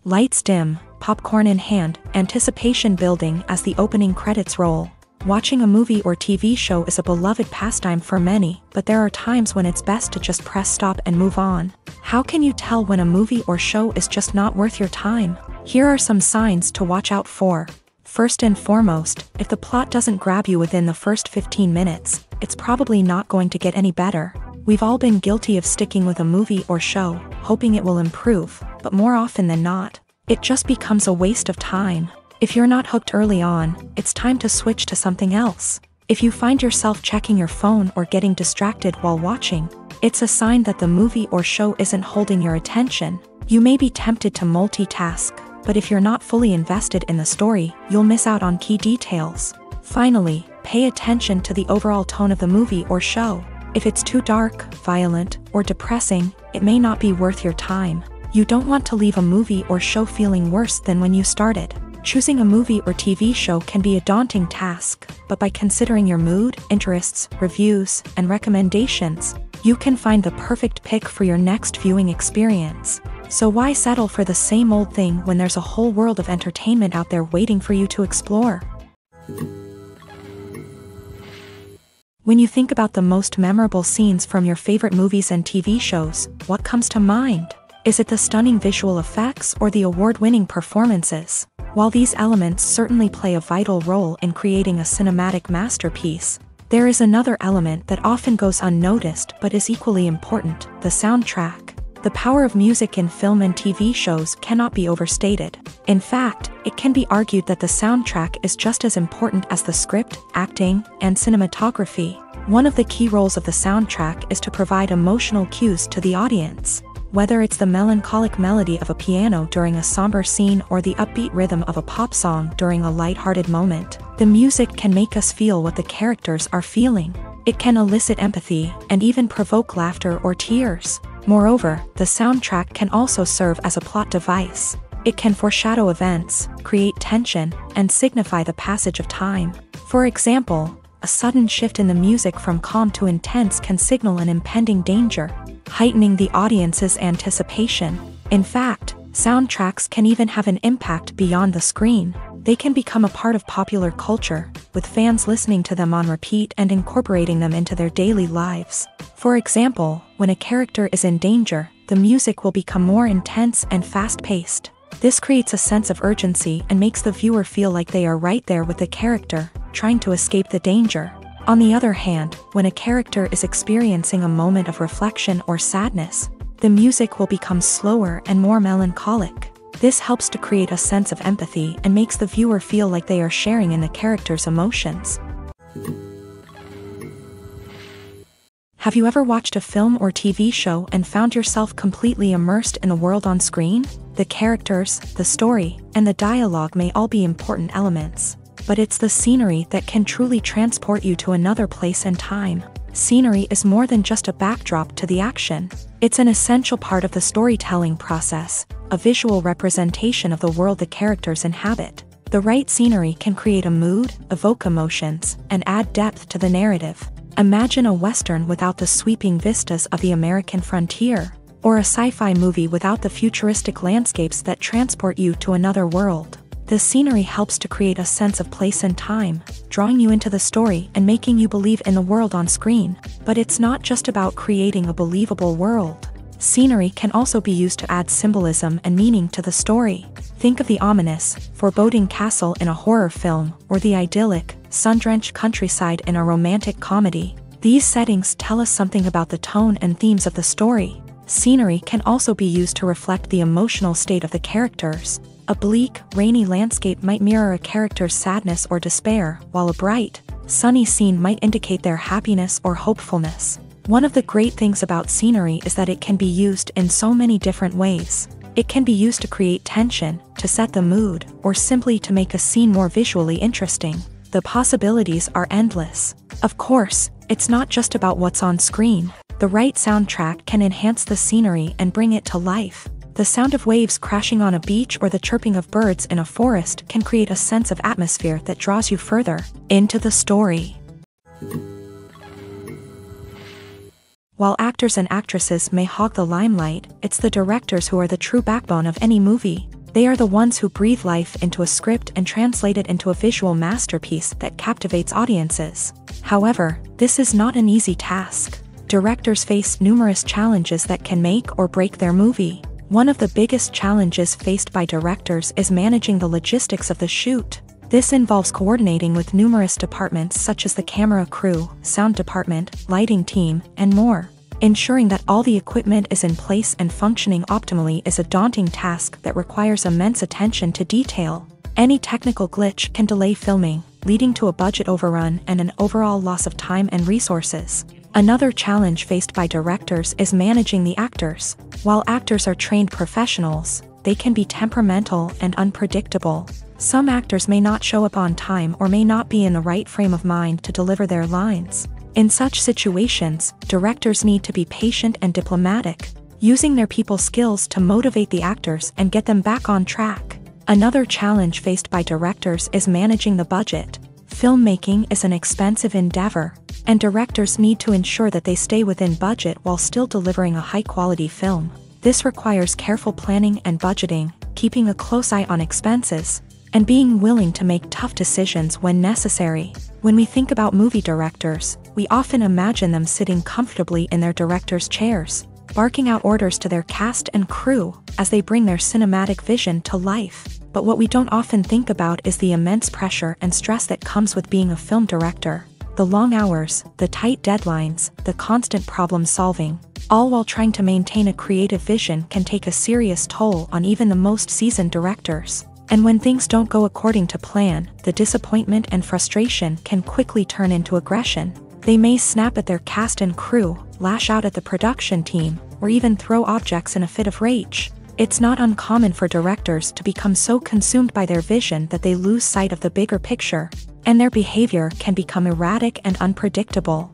Lights dim, popcorn in hand, anticipation building as the opening credits roll. Watching a movie or TV show is a beloved pastime for many, but there are times when it's best to just press stop and move on. How can you tell when a movie or show is just not worth your time? Here are some signs to watch out for. First and foremost, if the plot doesn't grab you within the first 15 minutes, it's probably not going to get any better. We've all been guilty of sticking with a movie or show, hoping it will improve, but more often than not, it just becomes a waste of time. If you're not hooked early on, it's time to switch to something else. If you find yourself checking your phone or getting distracted while watching, it's a sign that the movie or show isn't holding your attention. You may be tempted to multitask, but if you're not fully invested in the story, you'll miss out on key details. Finally, pay attention to the overall tone of the movie or show. If it's too dark, violent, or depressing, it may not be worth your time. You don't want to leave a movie or show feeling worse than when you started. Choosing a movie or TV show can be a daunting task, but by considering your mood, interests, reviews, and recommendations, you can find the perfect pick for your next viewing experience. So why settle for the same old thing when there's a whole world of entertainment out there waiting for you to explore? When you think about the most memorable scenes from your favorite movies and TV shows, what comes to mind? Is it the stunning visual effects or the award-winning performances? While these elements certainly play a vital role in creating a cinematic masterpiece, there is another element that often goes unnoticed but is equally important: the soundtrack. The power of music in film and TV shows cannot be overstated. In fact, it can be argued that the soundtrack is just as important as the script, acting, and cinematography. One of the key roles of the soundtrack is to provide emotional cues to the audience. Whether it's the melancholic melody of a piano during a somber scene or the upbeat rhythm of a pop song during a lighthearted moment, the music can make us feel what the characters are feeling. It can elicit empathy and even provoke laughter or tears. Moreover, the soundtrack can also serve as a plot device. It can foreshadow events, create tension, and signify the passage of time. For example, a sudden shift in the music from calm to intense can signal an impending danger, heightening the audience's anticipation. In fact, soundtracks can even have an impact beyond the screen. They can become a part of popular culture, with fans listening to them on repeat and incorporating them into their daily lives. For example, when a character is in danger, the music will become more intense and fast-paced. This creates a sense of urgency and makes the viewer feel like they are right there with the character, trying to escape the danger. On the other hand, when a character is experiencing a moment of reflection or sadness, the music will become slower and more melancholic. This helps to create a sense of empathy and makes the viewer feel like they are sharing in the character's emotions. Have you ever watched a film or TV show and found yourself completely immersed in the world on screen? The characters, the story, and the dialogue may all be important elements, but it's the scenery that can truly transport you to another place and time. Scenery is more than just a backdrop to the action. It's an essential part of the storytelling process, a visual representation of the world the characters inhabit. The right scenery can create a mood, evoke emotions, and add depth to the narrative. Imagine a Western without the sweeping vistas of the American frontier, or a sci-fi movie without the futuristic landscapes that transport you to another world. The scenery helps to create a sense of place and time, drawing you into the story and making you believe in the world on screen. But it's not just about creating a believable world. Scenery can also be used to add symbolism and meaning to the story. Think of the ominous, foreboding castle in a horror film, or the idyllic, sun-drenched countryside in a romantic comedy. These settings tell us something about the tone and themes of the story. Scenery can also be used to reflect the emotional state of the characters. A bleak, rainy landscape might mirror a character's sadness or despair, while a bright, sunny scene might indicate their happiness or hopefulness. One of the great things about scenery is that it can be used in so many different ways. It can be used to create tension, to set the mood, or simply to make a scene more visually interesting. The possibilities are endless. Of course, it's not just about what's on screen. The right soundtrack can enhance the scenery and bring it to life. The sound of waves crashing on a beach or the chirping of birds in a forest can create a sense of atmosphere that draws you further into the story. While actors and actresses may hog the limelight, it's the directors who are the true backbone of any movie. They are the ones who breathe life into a script and translate it into a visual masterpiece that captivates audiences. However, this is not an easy task. Directors face numerous challenges that can make or break their movie. One of the biggest challenges faced by directors is managing the logistics of the shoot. This involves coordinating with numerous departments such as the camera crew, sound department, lighting team, and more. Ensuring that all the equipment is in place and functioning optimally is a daunting task that requires immense attention to detail. Any technical glitch can delay filming, leading to a budget overrun and an overall loss of time and resources. Another challenge faced by directors is managing the actors. While actors are trained professionals, they can be temperamental and unpredictable. Some actors may not show up on time or may not be in the right frame of mind to deliver their lines. In such situations, directors need to be patient and diplomatic, using their people skills to motivate the actors and get them back on track. Another challenge faced by directors is managing the budget. Filmmaking is an expensive endeavor, and directors need to ensure that they stay within budget while still delivering a high-quality film. This requires careful planning and budgeting, keeping a close eye on expenses, and being willing to make tough decisions when necessary. When we think about movie directors, we often imagine them sitting comfortably in their director's chairs, barking out orders to their cast and crew as they bring their cinematic vision to life. But what we don't often think about is the immense pressure and stress that comes with being a film director. The long hours, the tight deadlines, the constant problem solving, all while trying to maintain a creative vision can take a serious toll on even the most seasoned directors. And when things don't go according to plan, the disappointment and frustration can quickly turn into aggression. They may snap at their cast and crew, lash out at the production team, or even throw objects in a fit of rage. It's not uncommon for directors to become so consumed by their vision that they lose sight of the bigger picture, and their behavior can become erratic and unpredictable.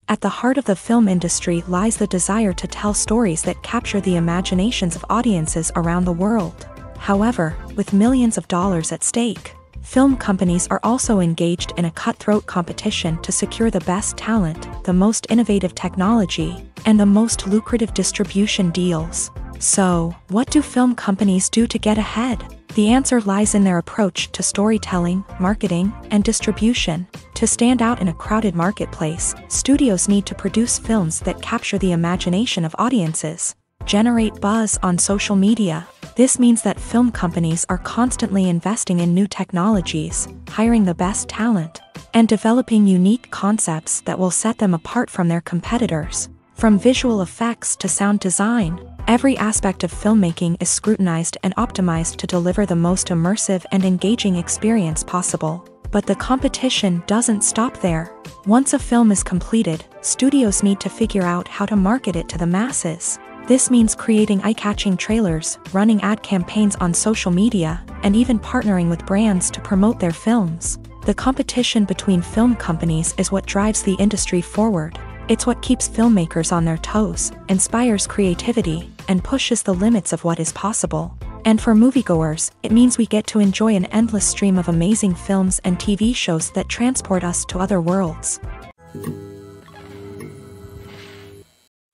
At the heart of the film industry lies the desire to tell stories that capture the imaginations of audiences around the world. However, with millions of dollars at stake, film companies are also engaged in a cutthroat competition to secure the best talent, the most innovative technology, and the most lucrative distribution deals. So, what do film companies do to get ahead? The answer lies in their approach to storytelling, marketing, and distribution. To stand out in a crowded marketplace, studios need to produce films that capture the imagination of audiences, generate buzz on social media. This means that film companies are constantly investing in new technologies, hiring the best talent, and developing unique concepts that will set them apart from their competitors. From visual effects to sound design, every aspect of filmmaking is scrutinized and optimized to deliver the most immersive and engaging experience possible. But the competition doesn't stop there. Once a film is completed, studios need to figure out how to market it to the masses. This means creating eye-catching trailers, running ad campaigns on social media, and even partnering with brands to promote their films. The competition between film companies is what drives the industry forward. It's what keeps filmmakers on their toes, inspires creativity, and pushes the limits of what is possible. And for moviegoers, it means we get to enjoy an endless stream of amazing films and TV shows that transport us to other worlds.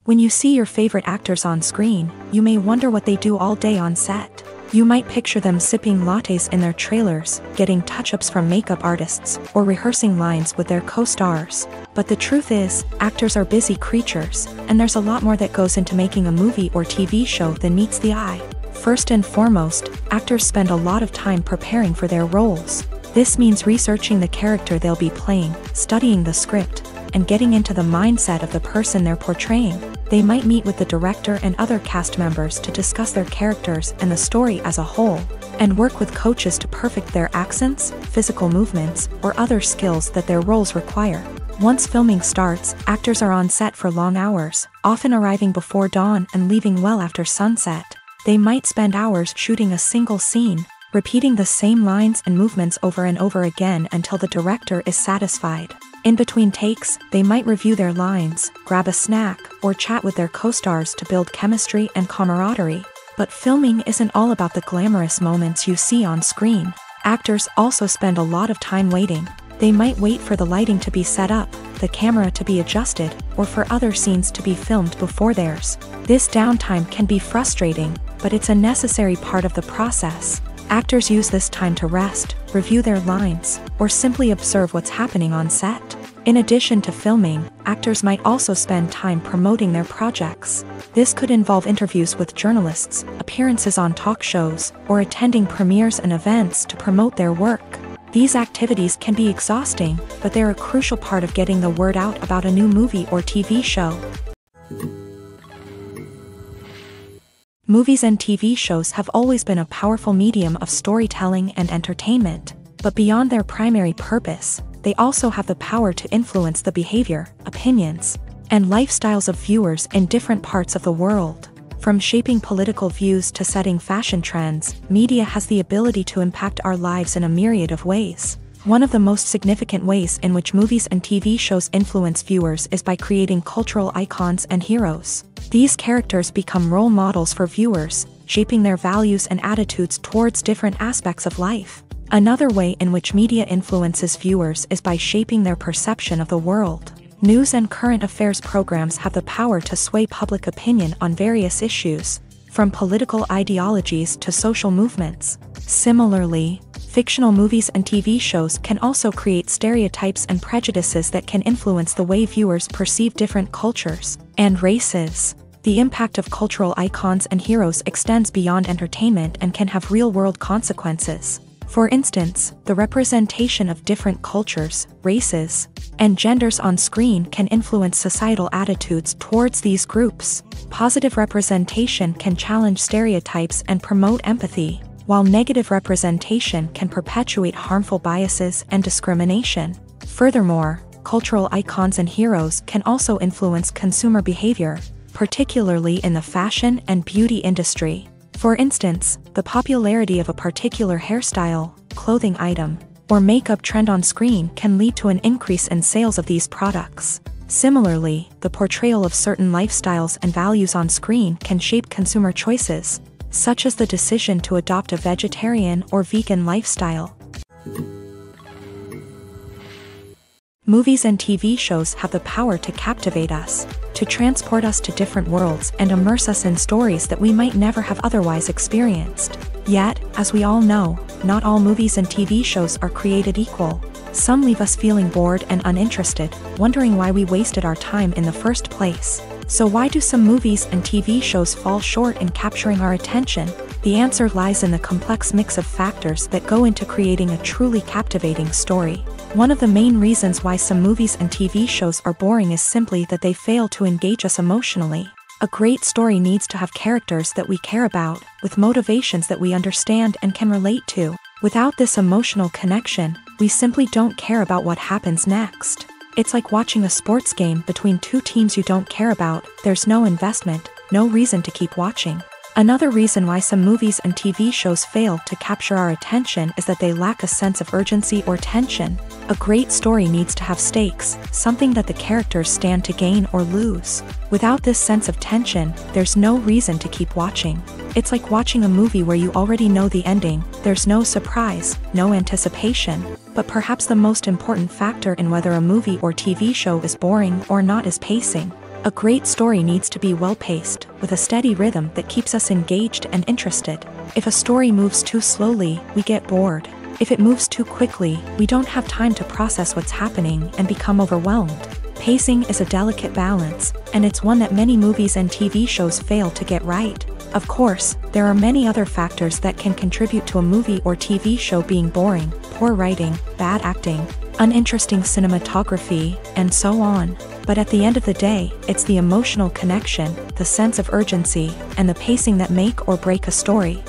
When you see your favorite actors on screen, you may wonder what they do all day on set. You might picture them sipping lattes in their trailers, getting touch-ups from makeup artists, or rehearsing lines with their co-stars. But the truth is, actors are busy creatures, and there's a lot more that goes into making a movie or TV show than meets the eye. First and foremost, actors spend a lot of time preparing for their roles. This means researching the character they'll be playing, studying the script, and getting into the mindset of the person they're portraying. They might meet with the director and other cast members to discuss their characters and the story as a whole, and work with coaches to perfect their accents, physical movements, or other skills that their roles require. Once filming starts, actors are on set for long hours, often arriving before dawn and leaving well after sunset. They might spend hours shooting a single scene, repeating the same lines and movements over and over again until the director is satisfied. In between takes, they might review their lines, grab a snack, or chat with their co-stars to build chemistry and camaraderie. But filming isn't all about the glamorous moments you see on screen. Actors also spend a lot of time waiting. They might wait for the lighting to be set up, the camera to be adjusted, or for other scenes to be filmed before theirs. This downtime can be frustrating, but it's a necessary part of the process. Actors use this time to rest, review their lines, or simply observe what's happening on set. In addition to filming, actors might also spend time promoting their projects. This could involve interviews with journalists, appearances on talk shows, or attending premieres and events to promote their work. These activities can be exhausting, but they're a crucial part of getting the word out about a new movie or TV show. Movies and TV shows have always been a powerful medium of storytelling and entertainment, but beyond their primary purpose, they also have the power to influence the behavior, opinions, and lifestyles of viewers in different parts of the world. From shaping political views to setting fashion trends, media has the ability to impact our lives in a myriad of ways. One of the most significant ways in which movies and TV shows influence viewers is by creating cultural icons and heroes. These characters become role models for viewers, shaping their values and attitudes towards different aspects of life. Another way in which media influences viewers is by shaping their perception of the world. News and current affairs programs have the power to sway public opinion on various issues, from political ideologies to social movements. Similarly, fictional movies and TV shows can also create stereotypes and prejudices that can influence the way viewers perceive different cultures and races. The impact of cultural icons and heroes extends beyond entertainment and can have real-world consequences. For instance, the representation of different cultures, races, and genders on screen can influence societal attitudes towards these groups. Positive representation can challenge stereotypes and promote empathy, while negative representation can perpetuate harmful biases and discrimination. Furthermore, cultural icons and heroes can also influence consumer behavior, particularly in the fashion and beauty industry. For instance, the popularity of a particular hairstyle, clothing item, or makeup trend on screen can lead to an increase in sales of these products. Similarly, the portrayal of certain lifestyles and values on screen can shape consumer choices, such as the decision to adopt a vegetarian or vegan lifestyle. Movies and TV shows have the power to captivate us, to transport us to different worlds and immerse us in stories that we might never have otherwise experienced. Yet, as we all know, not all movies and TV shows are created equal. Some leave us feeling bored and uninterested, wondering why we wasted our time in the first place. So why do some movies and TV shows fall short in capturing our attention? The answer lies in the complex mix of factors that go into creating a truly captivating story. One of the main reasons why some movies and TV shows are boring is simply that they fail to engage us emotionally. A great story needs to have characters that we care about, with motivations that we understand and can relate to. Without this emotional connection, we simply don't care about what happens next. It's like watching a sports game between two teams you don't care about. There's no investment, no reason to keep watching. Another reason why some movies and TV shows fail to capture our attention is that they lack a sense of urgency or tension. A great story needs to have stakes, something that the characters stand to gain or lose. Without this sense of tension, there's no reason to keep watching. It's like watching a movie where you already know the ending. There's no surprise, no anticipation. But perhaps the most important factor in whether a movie or TV show is boring or not is pacing. A great story needs to be well-paced, with a steady rhythm that keeps us engaged and interested. If a story moves too slowly, we get bored. If it moves too quickly, we don't have time to process what's happening and become overwhelmed. Pacing is a delicate balance, and it's one that many movies and TV shows fail to get right. Of course, there are many other factors that can contribute to a movie or TV show being boring: poor writing, bad acting, uninteresting cinematography, and so on. But at the end of the day, it's the emotional connection, the sense of urgency, and the pacing that make or break a story.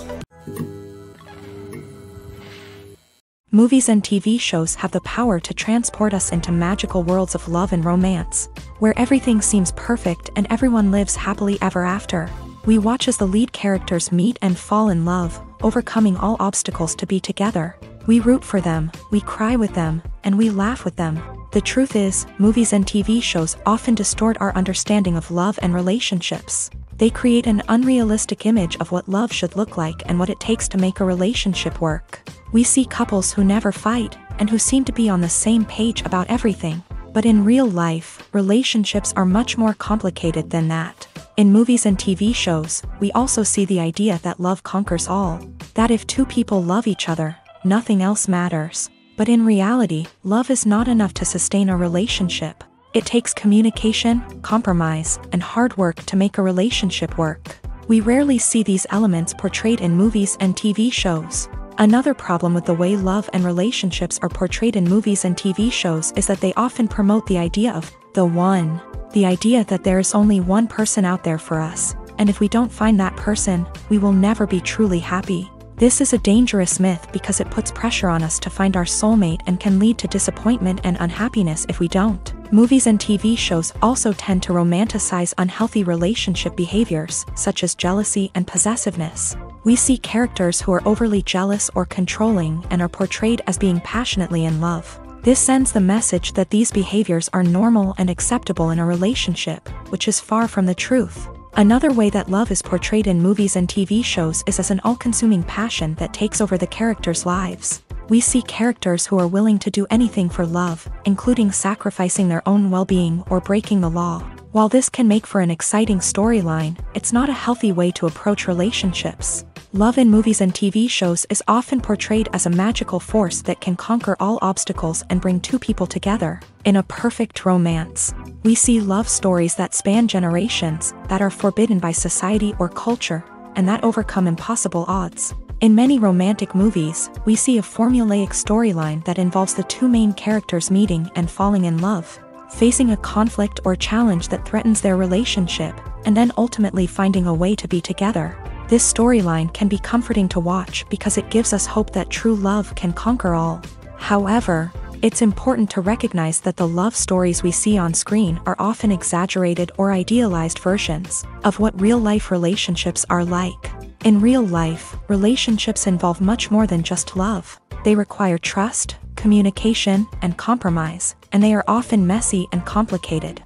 Movies and TV shows have the power to transport us into magical worlds of love and romance, where everything seems perfect and everyone lives happily ever after. We watch as the lead characters meet and fall in love, overcoming all obstacles to be together. We root for them, we cry with them, and we laugh with them. The truth is, movies and TV shows often distort our understanding of love and relationships. They create an unrealistic image of what love should look like and what it takes to make a relationship work. We see couples who never fight, and who seem to be on the same page about everything. But in real life, relationships are much more complicated than that. In movies and TV shows, we also see the idea that love conquers all. That if two people love each other, nothing else matters. But in reality, love is not enough to sustain a relationship. It takes communication, compromise, and hard work to make a relationship work. We rarely see these elements portrayed in movies and TV shows. Another problem with the way love and relationships are portrayed in movies and TV shows is that they often promote the idea of the one. The idea that there is only one person out there for us, and if we don't find that person, we will never be truly happy. This is a dangerous myth because it puts pressure on us to find our soulmate and can lead to disappointment and unhappiness if we don't. Movies and TV shows also tend to romanticize unhealthy relationship behaviors, such as jealousy and possessiveness. We see characters who are overly jealous or controlling and are portrayed as being passionately in love. This sends the message that these behaviors are normal and acceptable in a relationship, which is far from the truth. Another way that love is portrayed in movies and TV shows is as an all-consuming passion that takes over the characters' lives. We see characters who are willing to do anything for love, including sacrificing their own well-being or breaking the law. While this can make for an exciting storyline, it's not a healthy way to approach relationships. Love in movies and TV shows is often portrayed as a magical force that can conquer all obstacles and bring two people together in a perfect romance. We see love stories that span generations, that are forbidden by society or culture, and that overcome impossible odds. In many romantic movies, we see a formulaic storyline that involves the two main characters meeting and falling in love, facing a conflict or challenge that threatens their relationship, and then ultimately finding a way to be together. This storyline can be comforting to watch because it gives us hope that true love can conquer all. However, it's important to recognize that the love stories we see on screen are often exaggerated or idealized versions of what real-life relationships are like. In real life, relationships involve much more than just love. They require trust, communication, and compromise, and they are often messy and complicated.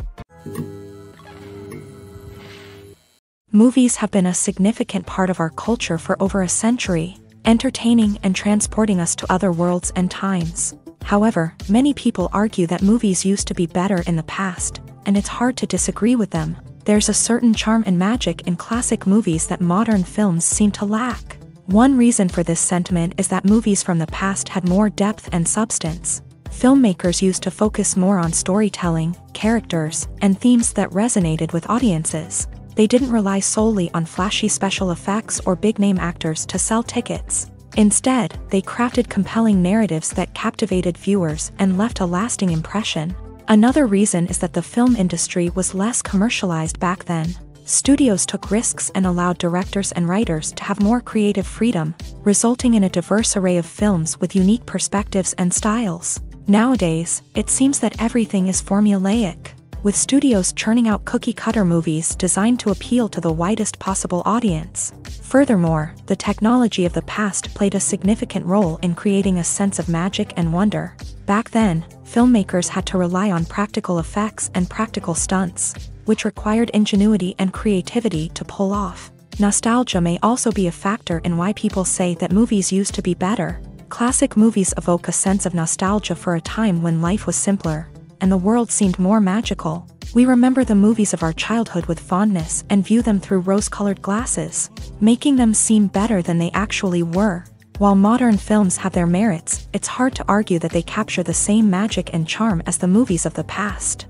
Movies have been a significant part of our culture for over a century, entertaining and transporting us to other worlds and times. However, many people argue that movies used to be better in the past, and it's hard to disagree with them. There's a certain charm and magic in classic movies that modern films seem to lack. One reason for this sentiment is that movies from the past had more depth and substance. Filmmakers used to focus more on storytelling, characters, and themes that resonated with audiences. They didn't rely solely on flashy special effects or big-name actors to sell tickets. Instead, they crafted compelling narratives that captivated viewers and left a lasting impression. Another reason is that the film industry was less commercialized back then. Studios took risks and allowed directors and writers to have more creative freedom, resulting in a diverse array of films with unique perspectives and styles. Nowadays, it seems that everything is formulaic, with studios churning out cookie-cutter movies designed to appeal to the widest possible audience. Furthermore, the technology of the past played a significant role in creating a sense of magic and wonder. Back then, filmmakers had to rely on practical effects and practical stunts, which required ingenuity and creativity to pull off. Nostalgia may also be a factor in why people say that movies used to be better. Classic movies evoke a sense of nostalgia for a time when life was simpler, and the world seemed more magical. We remember the movies of our childhood with fondness and view them through rose-colored glasses, making them seem better than they actually were. While modern films have their merits, it's hard to argue that they capture the same magic and charm as the movies of the past.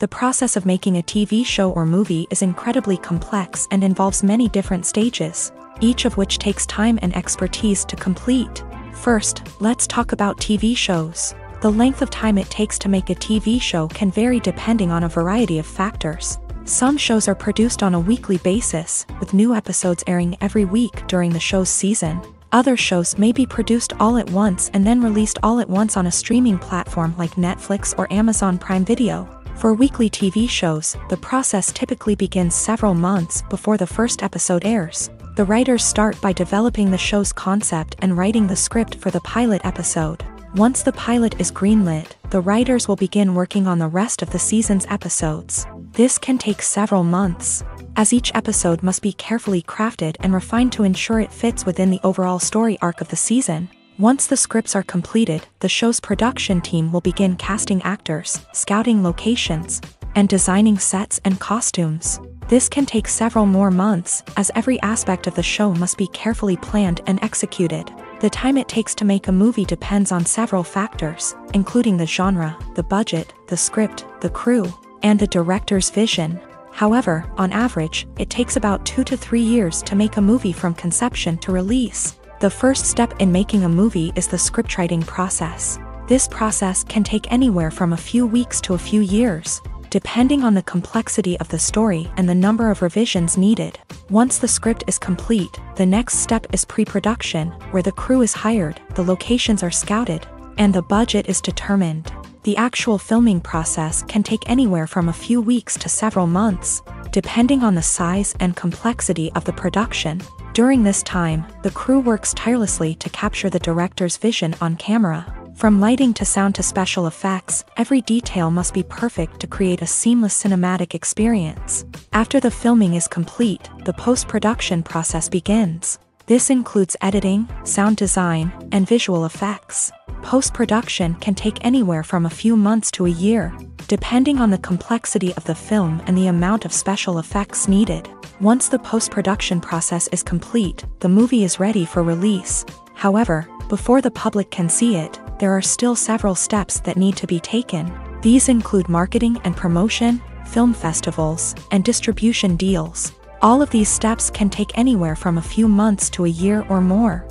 The process of making a TV show or movie is incredibly complex and involves many different stages, each of which takes time and expertise to complete. First, let's talk about TV shows. The length of time it takes to make a TV show can vary depending on a variety of factors. Some shows are produced on a weekly basis, with new episodes airing every week during the show's season. Other shows may be produced all at once and then released all at once on a streaming platform like Netflix or Amazon Prime Video. For weekly TV shows, the process typically begins several months before the first episode airs. The writers start by developing the show's concept and writing the script for the pilot episode. Once the pilot is greenlit, the writers will begin working on the rest of the season's episodes. This can take several months, as each episode must be carefully crafted and refined to ensure it fits within the overall story arc of the season. Once the scripts are completed, the show's production team will begin casting actors, scouting locations, and designing sets and costumes. This can take several more months, as every aspect of the show must be carefully planned and executed. The time it takes to make a movie depends on several factors, including the genre, the budget, the script, the crew, and the director's vision. However, on average, it takes about 2 to 3 years to make a movie from conception to release. The first step in making a movie is the scriptwriting process. This process can take anywhere from a few weeks to a few years, depending on the complexity of the story and the number of revisions needed. Once the script is complete, the next step is pre-production, where the crew is hired, the locations are scouted, and the budget is determined. The actual filming process can take anywhere from a few weeks to several months, depending on the size and complexity of the production. During this time, the crew works tirelessly to capture the director's vision on camera. From lighting to sound to special effects, every detail must be perfect to create a seamless cinematic experience. After the filming is complete, the post-production process begins. This includes editing, sound design, and visual effects. Post-production can take anywhere from a few months to a year, depending on the complexity of the film and the amount of special effects needed. Once the post-production process is complete, the movie is ready for release. However, before the public can see it, there are still several steps that need to be taken. These include marketing and promotion, film festivals, and distribution deals. All of these steps can take anywhere from a few months to a year or more.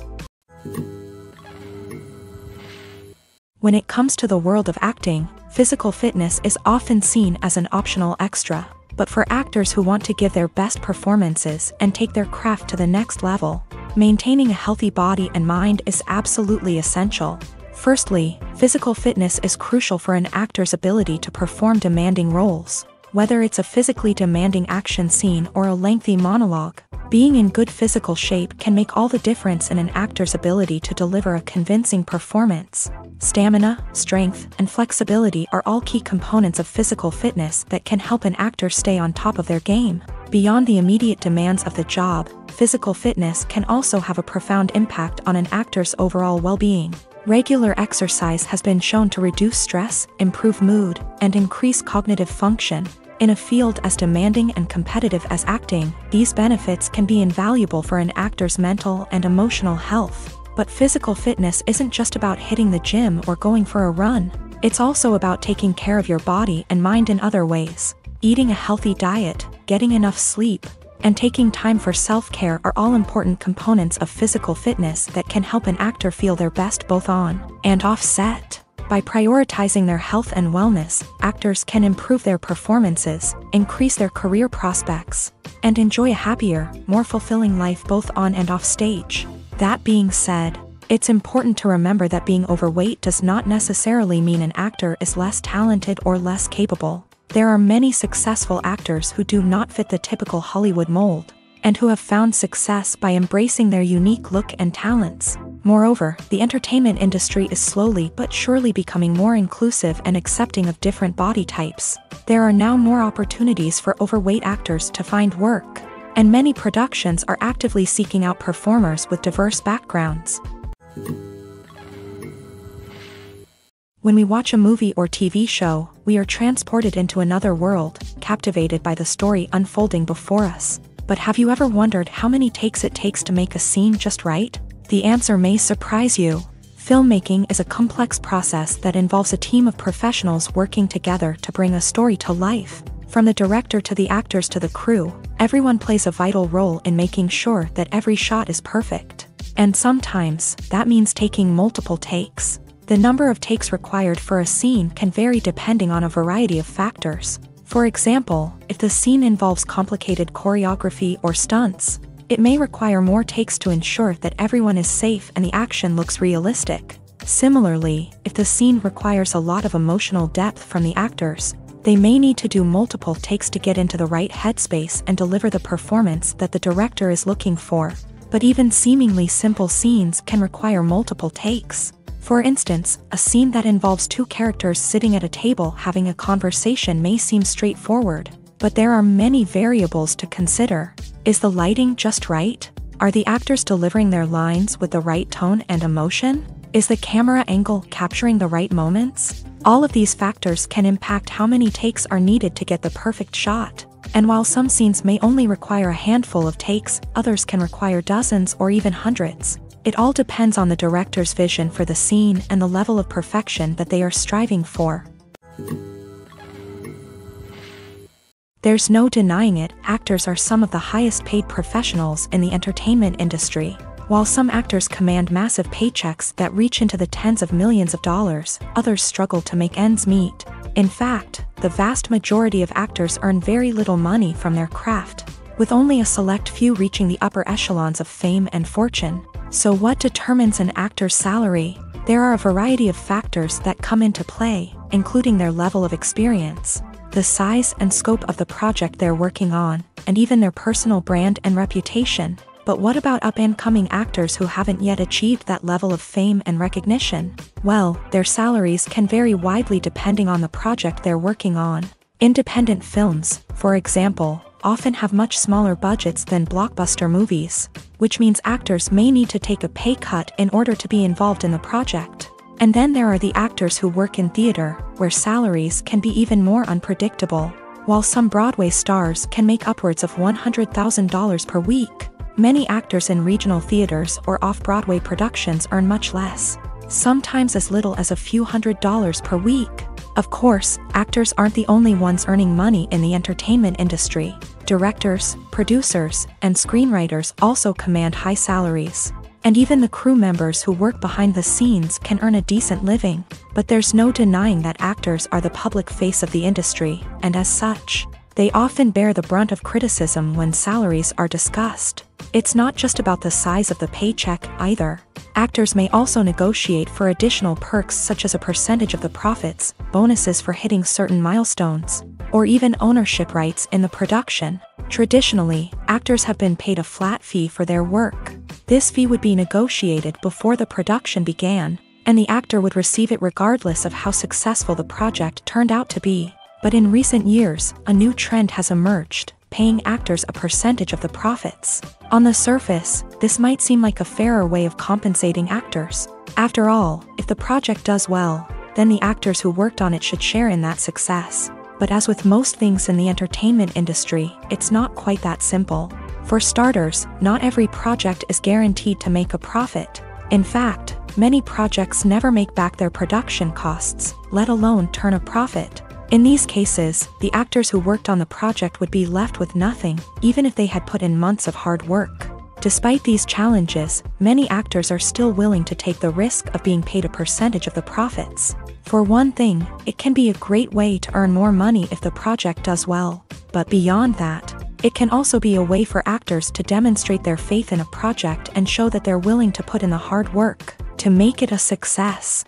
When it comes to the world of acting, physical fitness is often seen as an optional extra. But for actors who want to give their best performances and take their craft to the next level, maintaining a healthy body and mind is absolutely essential. Firstly, physical fitness is crucial for an actor's ability to perform demanding roles. Whether it's a physically demanding action scene or a lengthy monologue, being in good physical shape can make all the difference in an actor's ability to deliver a convincing performance. Stamina, strength, and flexibility are all key components of physical fitness that can help an actor stay on top of their game. Beyond the immediate demands of the job, physical fitness can also have a profound impact on an actor's overall well-being. Regular exercise has been shown to reduce stress, improve mood, and increase cognitive function. In a field as demanding and competitive as acting, these benefits can be invaluable for an actor's mental and emotional health. But physical fitness isn't just about hitting the gym or going for a run. It's also about taking care of your body and mind in other ways. Eating a healthy diet, getting enough sleep, and taking time for self-care are all important components of physical fitness that can help an actor feel their best both on and off set. By prioritizing their health and wellness, actors can improve their performances, increase their career prospects, and enjoy a happier, more fulfilling life both on and off stage. That being said, it's important to remember that being overweight does not necessarily mean an actor is less talented or less capable. There are many successful actors who do not fit the typical Hollywood mold, and who have found success by embracing their unique look and talents. Moreover, the entertainment industry is slowly but surely becoming more inclusive and accepting of different body types. There are now more opportunities for overweight actors to find work, and many productions are actively seeking out performers with diverse backgrounds. When we watch a movie or TV show, we are transported into another world, captivated by the story unfolding before us. But have you ever wondered how many takes it takes to make a scene just right? The answer may surprise you. Filmmaking is a complex process that involves a team of professionals working together to bring a story to life. From the director to the actors to the crew, everyone plays a vital role in making sure that every shot is perfect. And sometimes, that means taking multiple takes. The number of takes required for a scene can vary depending on a variety of factors. For example, if the scene involves complicated choreography or stunts, it may require more takes to ensure that everyone is safe and the action looks realistic. Similarly, if the scene requires a lot of emotional depth from the actors, they may need to do multiple takes to get into the right headspace and deliver the performance that the director is looking for. But even seemingly simple scenes can require multiple takes. For instance, a scene that involves two characters sitting at a table having a conversation may seem straightforward, but there are many variables to consider. Is the lighting just right? Are the actors delivering their lines with the right tone and emotion? Is the camera angle capturing the right moments? All of these factors can impact how many takes are needed to get the perfect shot. And while some scenes may only require a handful of takes, others can require dozens or even hundreds. It all depends on the director's vision for the scene and the level of perfection that they are striving for. There's no denying it, actors are some of the highest paid professionals in the entertainment industry. While some actors command massive paychecks that reach into the tens of millions of dollars, others struggle to make ends meet. In fact, the vast majority of actors earn very little money from their craft, with only a select few reaching the upper echelons of fame and fortune. So what determines an actor's salary? There are a variety of factors that come into play, including their level of experience, the size and scope of the project they're working on, and even their personal brand and reputation. But what about up-and-coming actors who haven't yet achieved that level of fame and recognition? Well, their salaries can vary widely depending on the project they're working on. Independent films, for example, often have much smaller budgets than blockbuster movies, which means actors may need to take a pay cut in order to be involved in the project. And then there are the actors who work in theater, where salaries can be even more unpredictable. While some Broadway stars can make upwards of $100,000 per week, many actors in regional theaters or off-Broadway productions earn much less, sometimes as little as a few $100s per week. Of course, actors aren't the only ones earning money in the entertainment industry. Directors, producers, and screenwriters also command high salaries. And even the crew members who work behind the scenes can earn a decent living. But there's no denying that actors are the public face of the industry, and as such, they often bear the brunt of criticism when salaries are discussed. It's not just about the size of the paycheck, either. Actors may also negotiate for additional perks such as a percentage of the profits, bonuses for hitting certain milestones, or even ownership rights in the production. Traditionally, actors have been paid a flat fee for their work. This fee would be negotiated before the production began, and the actor would receive it regardless of how successful the project turned out to be. But in recent years, a new trend has emerged, paying actors a percentage of the profits. On the surface, this might seem like a fairer way of compensating actors. After all, if the project does well, then the actors who worked on it should share in that success. But as with most things in the entertainment industry, it's not quite that simple. For starters, not every project is guaranteed to make a profit. In fact, many projects never make back their production costs, let alone turn a profit. In these cases, the actors who worked on the project would be left with nothing, even if they had put in months of hard work. Despite these challenges, many actors are still willing to take the risk of being paid a percentage of the profits. For one thing, it can be a great way to earn more money if the project does well. But beyond that, it can also be a way for actors to demonstrate their faith in a project and show that they're willing to put in the hard work to make it a success.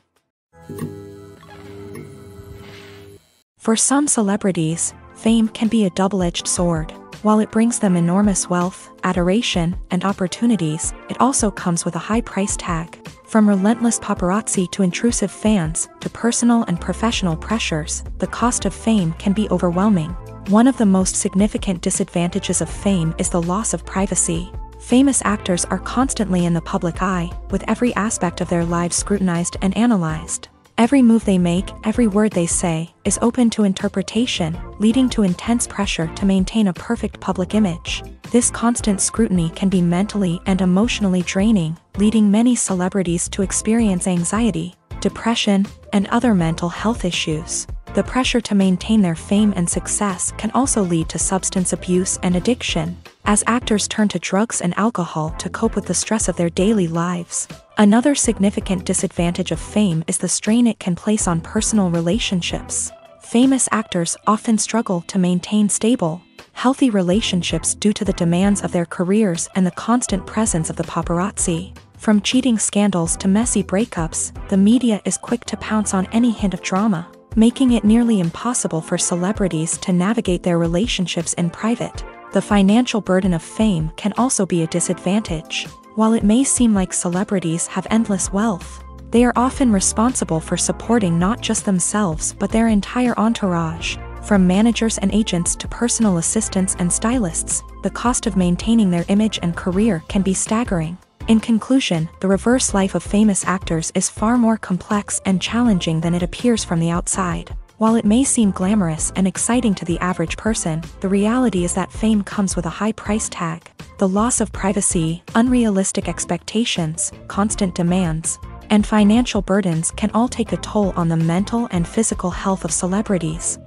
For some celebrities, fame can be a double-edged sword. While it brings them enormous wealth, adoration, and opportunities, it also comes with a high price tag. From relentless paparazzi to intrusive fans, to personal and professional pressures, the cost of fame can be overwhelming. One of the most significant disadvantages of fame is the loss of privacy. Famous actors are constantly in the public eye, with every aspect of their lives scrutinized and analyzed. Every move they make, every word they say, is open to interpretation, leading to intense pressure to maintain a perfect public image. This constant scrutiny can be mentally and emotionally draining, leading many celebrities to experience anxiety, depression, and other mental health issues. The pressure to maintain their fame and success can also lead to substance abuse and addiction, as actors turn to drugs and alcohol to cope with the stress of their daily lives. Another significant disadvantage of fame is the strain it can place on personal relationships. Famous actors often struggle to maintain stable, healthy relationships due to the demands of their careers and the constant presence of the paparazzi. From cheating scandals to messy breakups, the media is quick to pounce on any hint of drama, making it nearly impossible for celebrities to navigate their relationships in private. The financial burden of fame can also be a disadvantage. While it may seem like celebrities have endless wealth, they are often responsible for supporting not just themselves but their entire entourage. From managers and agents to personal assistants and stylists, the cost of maintaining their image and career can be staggering. In conclusion, the reverse life of famous actors is far more complex and challenging than it appears from the outside. While it may seem glamorous and exciting to the average person, the reality is that fame comes with a high price tag. The loss of privacy, unrealistic expectations, constant demands, and financial burdens can all take a toll on the mental and physical health of celebrities.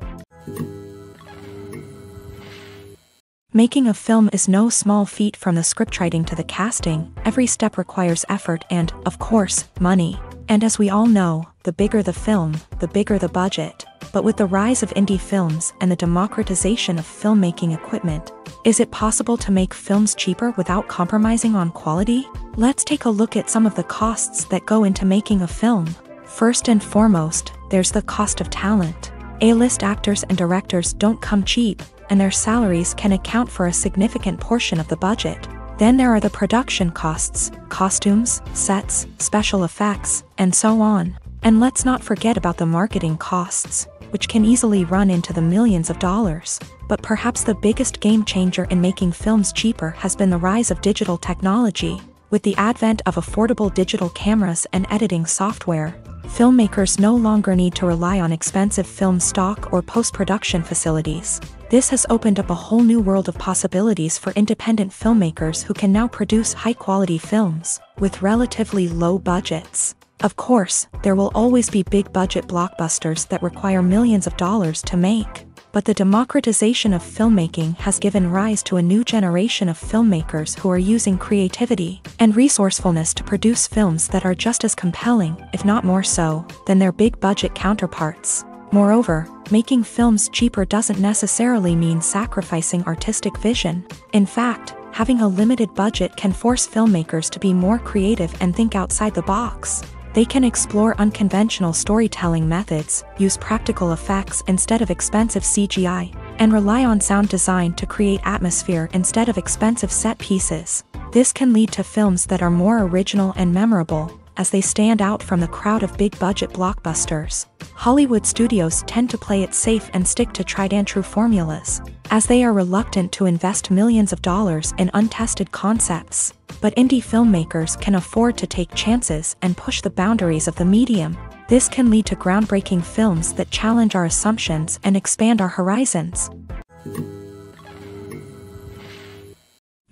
Making a film is no small feat. From the scriptwriting to the casting, every step requires effort and, of course, money. And as we all know, the bigger the film, the bigger the budget. But with the rise of indie films and the democratization of filmmaking equipment, is it possible to make films cheaper without compromising on quality? Let's take a look at some of the costs that go into making a film. First and foremost, there's the cost of talent. A-list actors and directors don't come cheap, and their salaries can account for a significant portion of the budget. Then there are the production costs, costumes, sets, special effects, and so on. And let's not forget about the marketing costs, which can easily run into the millions of dollars. But perhaps the biggest game changer in making films cheaper has been the rise of digital technology. With the advent of affordable digital cameras and editing software, filmmakers no longer need to rely on expensive film stock or post-production facilities. This has opened up a whole new world of possibilities for independent filmmakers who can now produce high-quality films with relatively low budgets. Of course, there will always be big-budget blockbusters that require millions of dollars to make. But the democratization of filmmaking has given rise to a new generation of filmmakers who are using creativity and resourcefulness to produce films that are just as compelling, if not more so, than their big-budget counterparts. Moreover, making films cheaper doesn't necessarily mean sacrificing artistic vision. In fact, having a limited budget can force filmmakers to be more creative and think outside the box. They can explore unconventional storytelling methods, use practical effects instead of expensive CGI, and rely on sound design to create atmosphere instead of expensive set pieces. This can lead to films that are more original and memorable, as they stand out from the crowd of big-budget blockbusters. Hollywood studios tend to play it safe and stick to tried-and-true formulas, as they are reluctant to invest millions of dollars in untested concepts. But indie filmmakers can afford to take chances and push the boundaries of the medium. This can lead to groundbreaking films that challenge our assumptions and expand our horizons.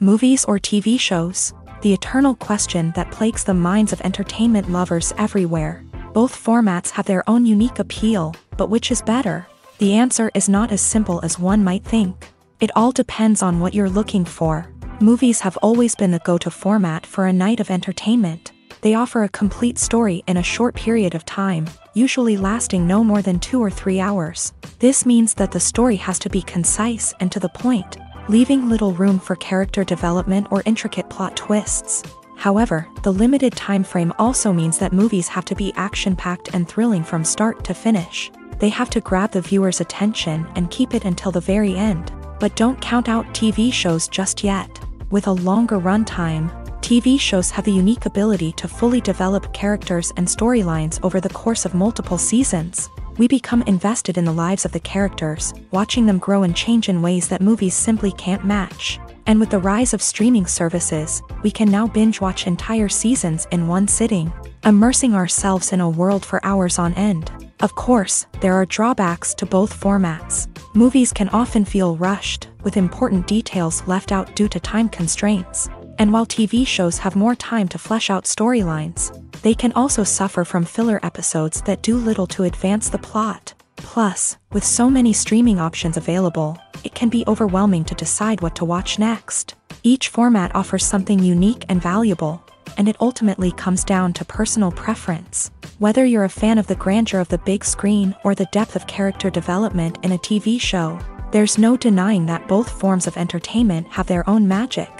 Movies or TV shows? The eternal question that plagues the minds of entertainment lovers everywhere. Both formats have their own unique appeal, but which is better? The answer is not as simple as one might think. It all depends on what you're looking for. Movies have always been the go-to format for a night of entertainment. They offer a complete story in a short period of time, usually lasting no more than 2 or 3 hours. This means that the story has to be concise and to the point, leaving little room for character development or intricate plot twists. However, the limited time frame also means that movies have to be action-packed and thrilling from start to finish. They have to grab the viewer's attention and keep it until the very end. But don't count out TV shows just yet. With a longer runtime, TV shows have the unique ability to fully develop characters and storylines over the course of multiple seasons. We become invested in the lives of the characters, watching them grow and change in ways that movies simply can't match. And with the rise of streaming services, we can now binge-watch entire seasons in one sitting, immersing ourselves in a world for hours on end. Of course, there are drawbacks to both formats. Movies can often feel rushed, with important details left out due to time constraints. And while TV shows have more time to flesh out storylines, they can also suffer from filler episodes that do little to advance the plot. Plus, with so many streaming options available, it can be overwhelming to decide what to watch next. Each format offers something unique and valuable, and it ultimately comes down to personal preference. Whether you're a fan of the grandeur of the big screen or the depth of character development in a TV show, there's no denying that both forms of entertainment have their own magic.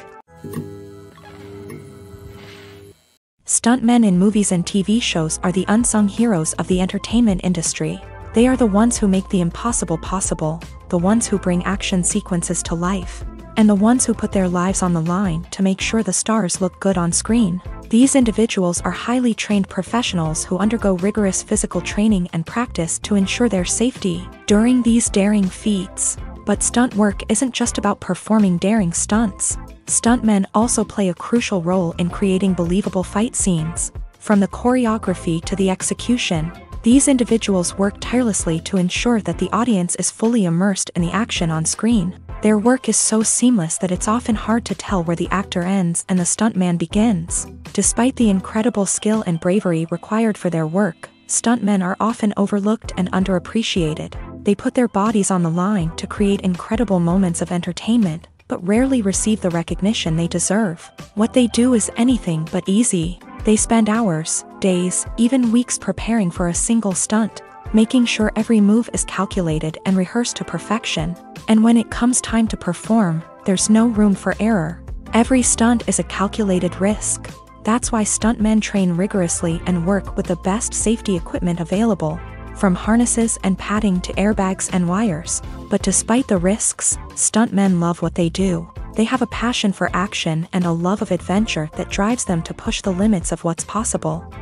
Stuntmen in movies and TV shows are the unsung heroes of the entertainment industry. They are the ones who make the impossible possible, the ones who bring action sequences to life, and the ones who put their lives on the line to make sure the stars look good on screen. These individuals are highly trained professionals who undergo rigorous physical training and practice to ensure their safety during these daring feats. But stunt work isn't just about performing daring stunts. Stuntmen also play a crucial role in creating believable fight scenes. From the choreography to the execution, these individuals work tirelessly to ensure that the audience is fully immersed in the action on screen. Their work is so seamless that it's often hard to tell where the actor ends and the stuntman begins. Despite the incredible skill and bravery required for their work, stuntmen are often overlooked and underappreciated. They put their bodies on the line to create incredible moments of entertainment, but rarely receive the recognition they deserve. What they do is anything but easy. They spend hours, days, even weeks preparing for a single stunt, making sure every move is calculated and rehearsed to perfection. And when it comes time to perform, there's no room for error. Every stunt is a calculated risk. That's why stuntmen train rigorously and work with the best safety equipment available, from harnesses and padding to airbags and wires. But despite the risks, stuntmen love what they do. They have a passion for action and a love of adventure that drives them to push the limits of what's possible.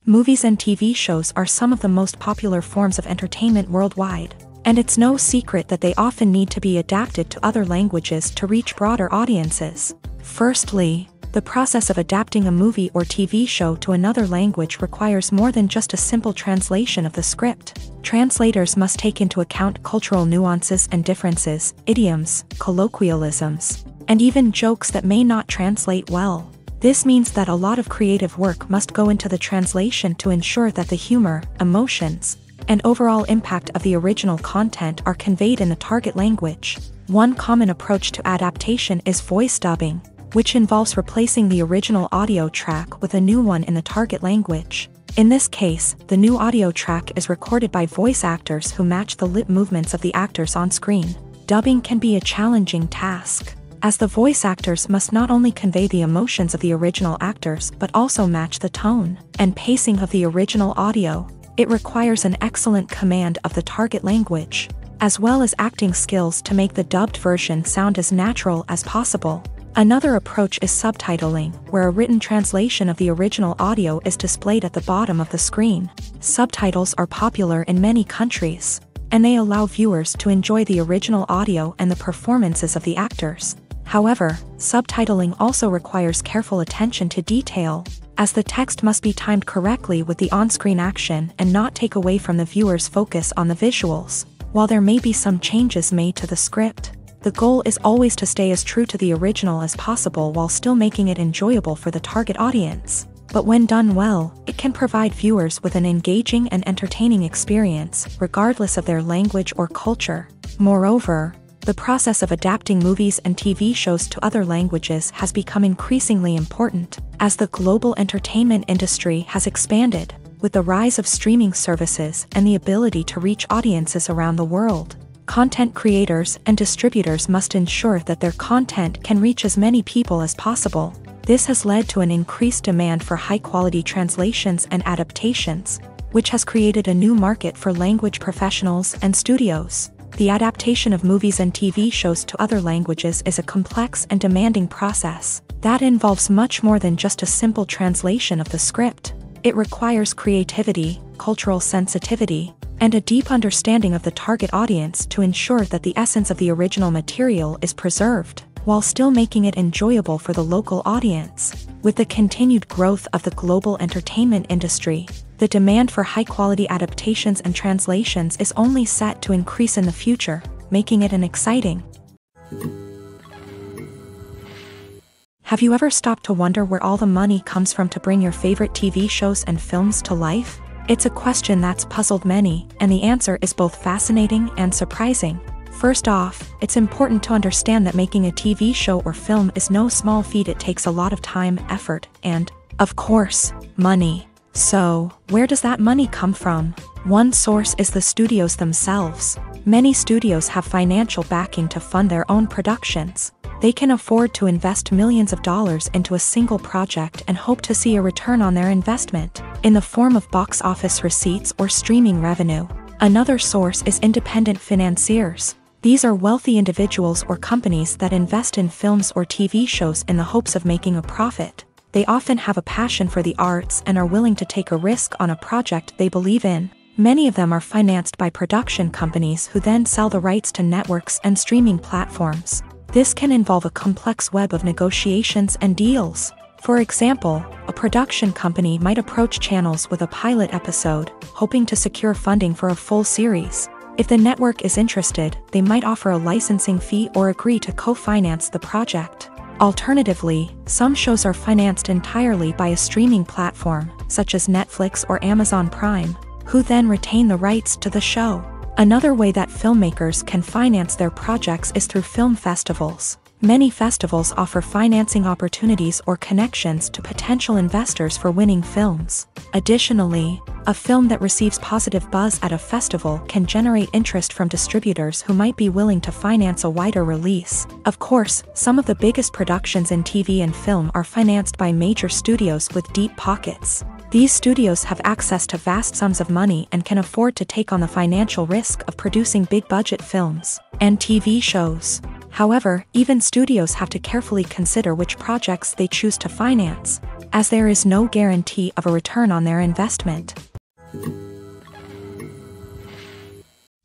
Movies and TV shows are some of the most popular forms of entertainment worldwide, and it's no secret that they often need to be adapted to other languages to reach broader audiences. Firstly, the process of adapting a movie or TV show to another language requires more than just a simple translation of the script. Translators must take into account cultural nuances and differences, idioms, colloquialisms, and even jokes that may not translate well. This means that a lot of creative work must go into the translation to ensure that the humor, emotions, and overall impact of the original content are conveyed in the target language. One common approach to adaptation is voice dubbing, which involves replacing the original audio track with a new one in the target language. In this case, the new audio track is recorded by voice actors who match the lip movements of the actors on screen. Dubbing can be a challenging task, as the voice actors must not only convey the emotions of the original actors but also match the tone and pacing of the original audio. It requires an excellent command of the target language, as well as acting skills to make the dubbed version sound as natural as possible. Another approach is subtitling, where a written translation of the original audio is displayed at the bottom of the screen. Subtitles are popular in many countries, and they allow viewers to enjoy the original audio and the performances of the actors. However, subtitling also requires careful attention to detail, as the text must be timed correctly with the on-screen action and not take away from the viewer's focus on the visuals. While there may be some changes made to the script, the goal is always to stay as true to the original as possible while still making it enjoyable for the target audience. But when done well, it can provide viewers with an engaging and entertaining experience, regardless of their language or culture. Moreover, the process of adapting movies and TV shows to other languages has become increasingly important, as the global entertainment industry has expanded, with the rise of streaming services and the ability to reach audiences around the world. Content creators and distributors must ensure that their content can reach as many people as possible. This has led to an increased demand for high-quality translations and adaptations, which has created a new market for language professionals and studios. The adaptation of movies and TV shows to other languages is a complex and demanding process that involves much more than just a simple translation of the script. It requires creativity, cultural sensitivity, and a deep understanding of the target audience to ensure that the essence of the original material is preserved, while still making it enjoyable for the local audience. With the continued growth of the global entertainment industry, the demand for high-quality adaptations and translations is only set to increase in the future, making it an exciting Have you ever stopped to wonder where all the money comes from to bring your favorite TV shows and films to life? It's a question that's puzzled many, and the answer is both fascinating and surprising. First off, it's important to understand that making a TV show or film is no small feat. It takes a lot of time, effort, and, of course, money. So, where does that money come from? One source is the studios themselves. Many studios have financial backing to fund their own productions. They can afford to invest millions of dollars into a single project and hope to see a return on their investment, in the form of box office receipts or streaming revenue. Another source is independent financiers. These are wealthy individuals or companies that invest in films or TV shows in the hopes of making a profit. They often have a passion for the arts and are willing to take a risk on a project they believe in. Many of them are financed by production companies who then sell the rights to networks and streaming platforms. This can involve a complex web of negotiations and deals. For example, a production company might approach channels with a pilot episode, hoping to secure funding for a full series. If the network is interested, they might offer a licensing fee or agree to co-finance the project. Alternatively, some shows are financed entirely by a streaming platform, such as Netflix or Amazon Prime, who then retain the rights to the show. Another way that filmmakers can finance their projects is through film festivals. Many festivals offer financing opportunities or connections to potential investors for winning films. Additionally, a film that receives positive buzz at a festival can generate interest from distributors who might be willing to finance a wider release. Of course, some of the biggest productions in TV and film are financed by major studios with deep pockets. These studios have access to vast sums of money and can afford to take on the financial risk of producing big-budget films and TV shows. However, even studios have to carefully consider which projects they choose to finance, as there is no guarantee of a return on their investment.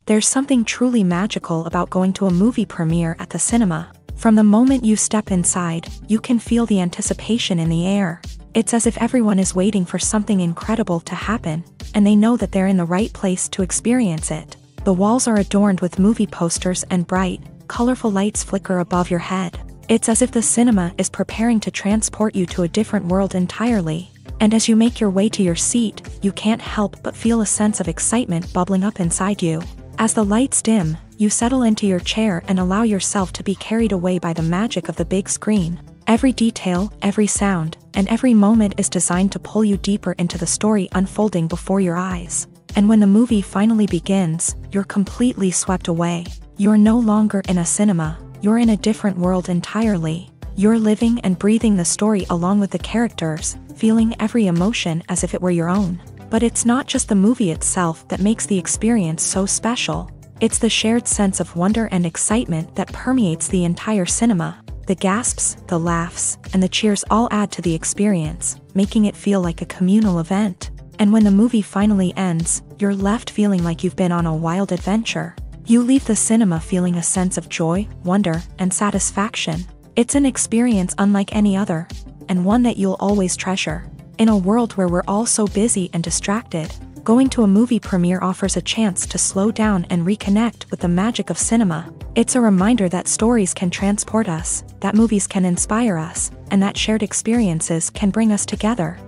There's something truly magical about going to a movie premiere at the cinema. From the moment you step inside, you can feel the anticipation in the air. It's as if everyone is waiting for something incredible to happen, and they know that they're in the right place to experience it. The walls are adorned with movie posters and bright, colorful lights flicker above your head. It's as if the cinema is preparing to transport you to a different world entirely. And as you make your way to your seat, you can't help but feel a sense of excitement bubbling up inside you. As the lights dim, you settle into your chair and allow yourself to be carried away by the magic of the big screen. Every detail, every sound, and every moment is designed to pull you deeper into the story unfolding before your eyes. And when the movie finally begins, you're completely swept away. You're no longer in a cinema, you're in a different world entirely. You're living and breathing the story along with the characters, feeling every emotion as if it were your own. But it's not just the movie itself that makes the experience so special. It's the shared sense of wonder and excitement that permeates the entire cinema. The gasps, the laughs, and the cheers all add to the experience, making it feel like a communal event. And when the movie finally ends, you're left feeling like you've been on a wild adventure. You leave the cinema feeling a sense of joy, wonder, and satisfaction. It's an experience unlike any other, and one that you'll always treasure. In a world where we're all so busy and distracted, going to a movie premiere offers a chance to slow down and reconnect with the magic of cinema. It's a reminder that stories can transport us, that movies can inspire us, and that shared experiences can bring us together.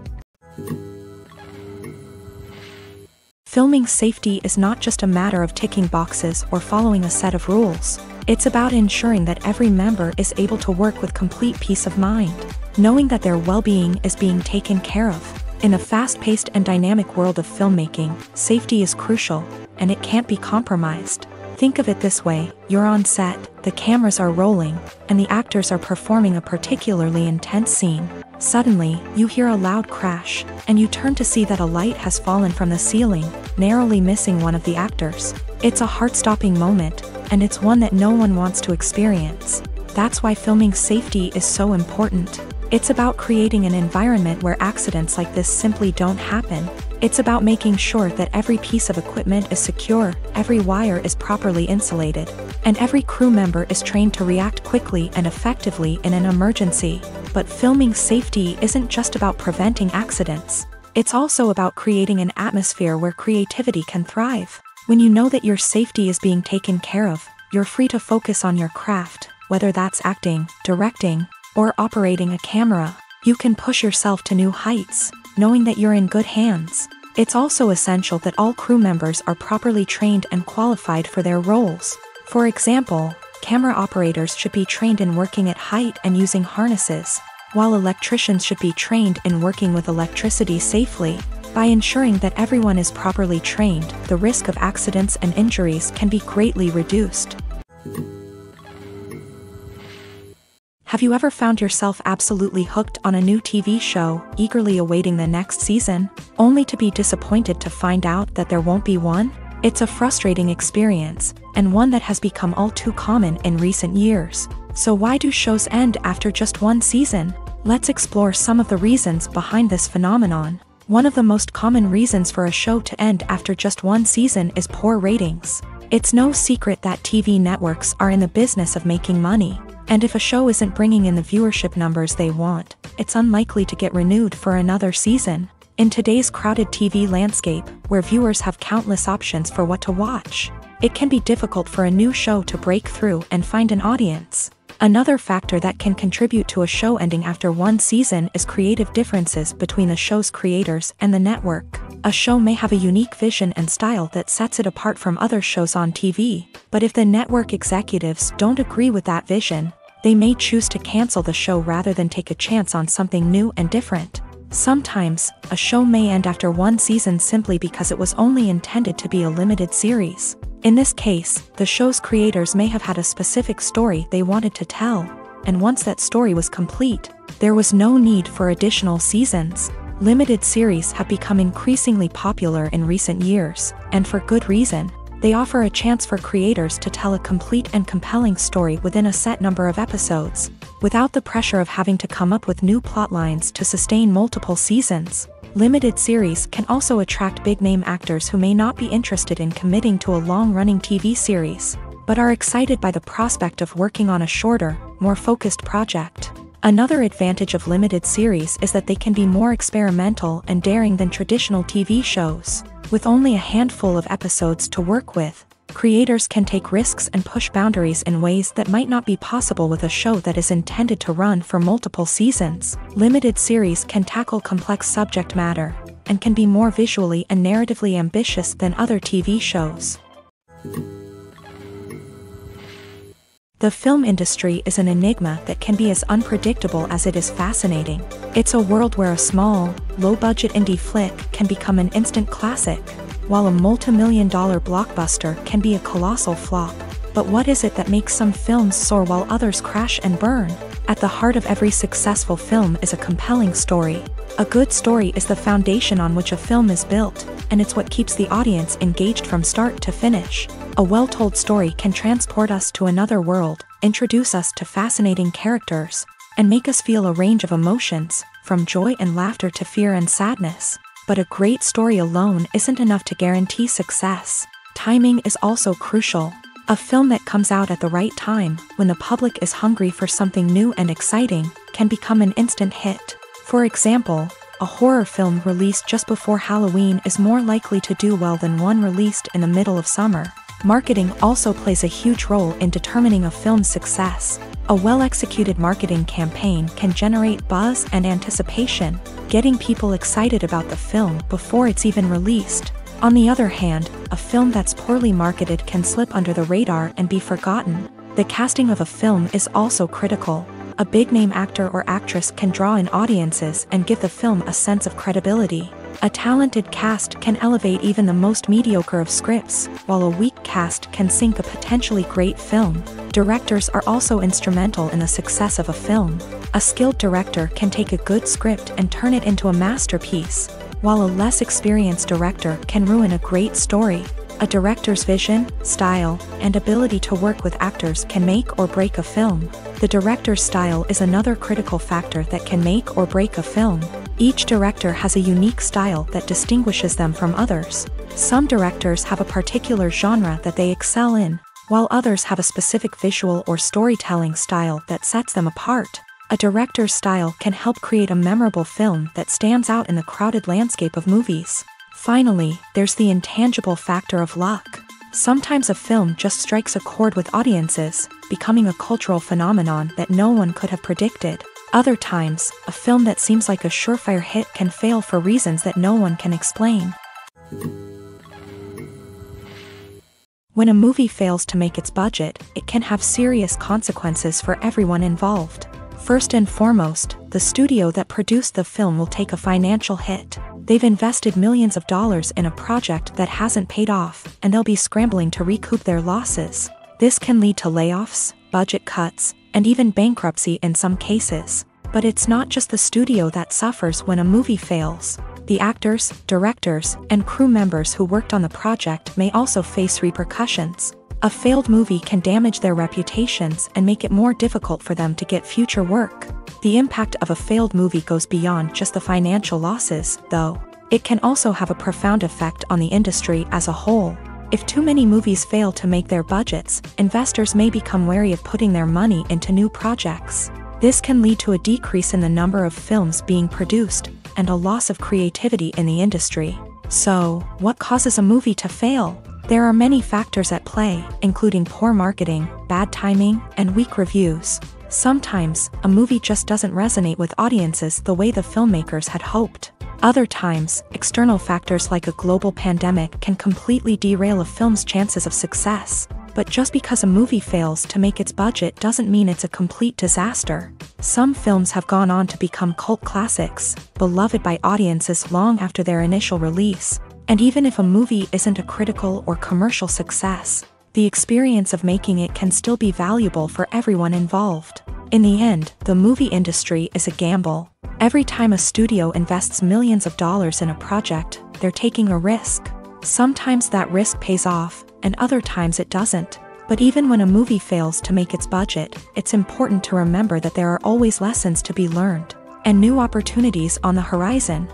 Filming safety is not just a matter of ticking boxes or following a set of rules. It's about ensuring that every member is able to work with complete peace of mind, knowing that their well-being is being taken care of. In a fast-paced and dynamic world of filmmaking, safety is crucial, and it can't be compromised. Think of it this way: you're on set, the cameras are rolling, and the actors are performing a particularly intense scene. Suddenly, you hear a loud crash, and you turn to see that a light has fallen from the ceiling, narrowly missing one of the actors. It's a heart-stopping moment, and it's one that no one wants to experience. That's why filming safety is so important. It's about creating an environment where accidents like this simply don't happen. It's about making sure that every piece of equipment is secure, every wire is properly insulated, and every crew member is trained to react quickly and effectively in an emergency. But filming safety isn't just about preventing accidents. It's also about creating an atmosphere where creativity can thrive. When you know that your safety is being taken care of, you're free to focus on your craft, whether that's acting, directing, or operating a camera. You can push yourself to new heights, knowing that you're in good hands. It's also essential that all crew members are properly trained and qualified for their roles. For example, camera operators should be trained in working at height and using harnesses, while electricians should be trained in working with electricity safely. By ensuring that everyone is properly trained, the risk of accidents and injuries can be greatly reduced. Have you ever found yourself absolutely hooked on a new TV show, eagerly awaiting the next season, only to be disappointed to find out that there won't be one? It's a frustrating experience, and one that has become all too common in recent years. So why do shows end after just one season? Let's explore some of the reasons behind this phenomenon. One of the most common reasons for a show to end after just one season is poor ratings. It's no secret that TV networks are in the business of making money, and if a show isn't bringing in the viewership numbers they want, it's unlikely to get renewed for another season. In today's crowded TV landscape, where viewers have countless options for what to watch, it can be difficult for a new show to break through and find an audience. Another factor that can contribute to a show ending after one season is creative differences between the show's creators and the network. A show may have a unique vision and style that sets it apart from other shows on TV, but if the network executives don't agree with that vision, they may choose to cancel the show rather than take a chance on something new and different. Sometimes, a show may end after one season simply because it was only intended to be a limited series. In this case, the show's creators may have had a specific story they wanted to tell, and once that story was complete, there was no need for additional seasons. Limited series have become increasingly popular in recent years, and for good reason. They offer a chance for creators to tell a complete and compelling story within a set number of episodes, without the pressure of having to come up with new plotlines to sustain multiple seasons. Limited series can also attract big-name actors who may not be interested in committing to a long-running TV series, but are excited by the prospect of working on a shorter, more focused project. Another advantage of limited series is that they can be more experimental and daring than traditional TV shows. With only a handful of episodes to work with, creators can take risks and push boundaries in ways that might not be possible with a show that is intended to run for multiple seasons. Limited series can tackle complex subject matter, and can be more visually and narratively ambitious than other TV shows. The film industry is an enigma that can be as unpredictable as it is fascinating. It's a world where a small, low-budget indie flick can become an instant classic, while a multi-million-dollar blockbuster can be a colossal flop. But what is it that makes some films soar while others crash and burn? At the heart of every successful film is a compelling story. A good story is the foundation on which a film is built, and it's what keeps the audience engaged from start to finish. A well-told story can transport us to another world, introduce us to fascinating characters, and make us feel a range of emotions, from joy and laughter to fear and sadness. But a great story alone isn't enough to guarantee success. Timing is also crucial. A film that comes out at the right time, when the public is hungry for something new and exciting, can become an instant hit. For example, a horror film released just before Halloween is more likely to do well than one released in the middle of summer. Marketing also plays a huge role in determining a film's success. A well-executed marketing campaign can generate buzz and anticipation, getting people excited about the film before it's even released. On the other hand, a film that's poorly marketed can slip under the radar and be forgotten. The casting of a film is also critical. A big-name actor or actress can draw in audiences and give the film a sense of credibility. A talented cast can elevate even the most mediocre of scripts, while a weak cast can sink a potentially great film. Directors are also instrumental in the success of a film. A skilled director can take a good script and turn it into a masterpiece, while a less experienced director can ruin a great story. A director's vision, style, and ability to work with actors can make or break a film. The director's style is another critical factor that can make or break a film. Each director has a unique style that distinguishes them from others. Some directors have a particular genre that they excel in, while others have a specific visual or storytelling style that sets them apart. A director's style can help create a memorable film that stands out in the crowded landscape of movies. Finally, there's the intangible factor of luck. Sometimes a film just strikes a chord with audiences, becoming a cultural phenomenon that no one could have predicted. Other times, a film that seems like a surefire hit can fail for reasons that no one can explain. When a movie fails to make its budget, it can have serious consequences for everyone involved. First and foremost, the studio that produced the film will take a financial hit. They've invested millions of dollars in a project that hasn't paid off, and they'll be scrambling to recoup their losses. This can lead to layoffs, budget cuts, and even bankruptcy in some cases. But it's not just the studio that suffers when a movie fails. The actors, directors, and crew members who worked on the project may also face repercussions. A failed movie can damage their reputations and make it more difficult for them to get future work. The impact of a failed movie goes beyond just the financial losses, though. It can also have a profound effect on the industry as a whole. If too many movies fail to make their budgets, investors may become wary of putting their money into new projects. This can lead to a decrease in the number of films being produced, and a loss of creativity in the industry. So, what causes a movie to fail? There are many factors at play, including poor marketing, bad timing, and weak reviews. Sometimes, a movie just doesn't resonate with audiences the way the filmmakers had hoped. Other times, external factors like a global pandemic can completely derail a film's chances of success. But just because a movie fails to make its budget doesn't mean it's a complete disaster. Some films have gone on to become cult classics, beloved by audiences long after their initial release. And even if a movie isn't a critical or commercial success, the experience of making it can still be valuable for everyone involved. In the end, the movie industry is a gamble. Every time a studio invests millions of dollars in a project, they're taking a risk. Sometimes that risk pays off, and other times it doesn't. But even when a movie fails to make its budget, it's important to remember that there are always lessons to be learned, and new opportunities on the horizon.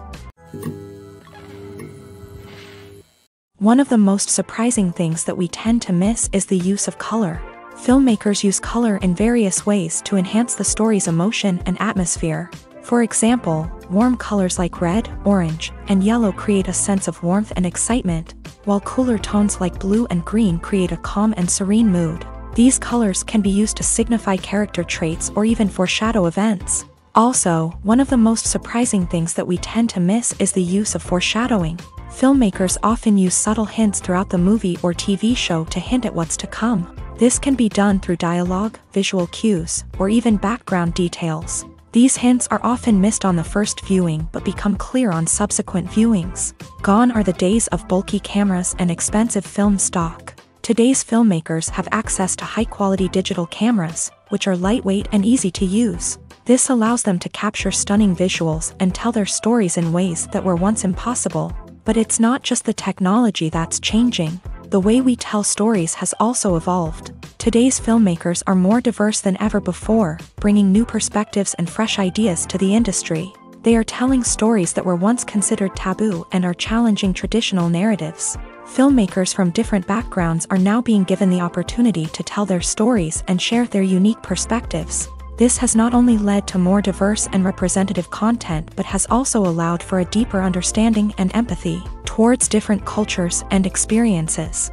One of the most surprising things that we tend to miss is the use of color. Filmmakers use color in various ways to enhance the story's emotion and atmosphere. For example, warm colors like red, orange, and yellow create a sense of warmth and excitement, while cooler tones like blue and green create a calm and serene mood. These colors can be used to signify character traits or even foreshadow events. Also, one of the most surprising things that we tend to miss is the use of foreshadowing. Filmmakers often use subtle hints throughout the movie or TV show to hint at what's to come. This can be done through dialogue, visual cues, or even background details. These hints are often missed on the first viewing but become clear on subsequent viewings. Gone are the days of bulky cameras and expensive film stock. Today's filmmakers have access to high-quality digital cameras, which are lightweight and easy to use. This allows them to capture stunning visuals and tell their stories in ways that were once impossible. But it's not just the technology that's changing. The way we tell stories has also evolved. Today's filmmakers are more diverse than ever before, bringing new perspectives and fresh ideas to the industry. They are telling stories that were once considered taboo and are challenging traditional narratives. Filmmakers from different backgrounds are now being given the opportunity to tell their stories and share their unique perspectives. This has not only led to more diverse and representative content but has also allowed for a deeper understanding and empathy towards different cultures and experiences.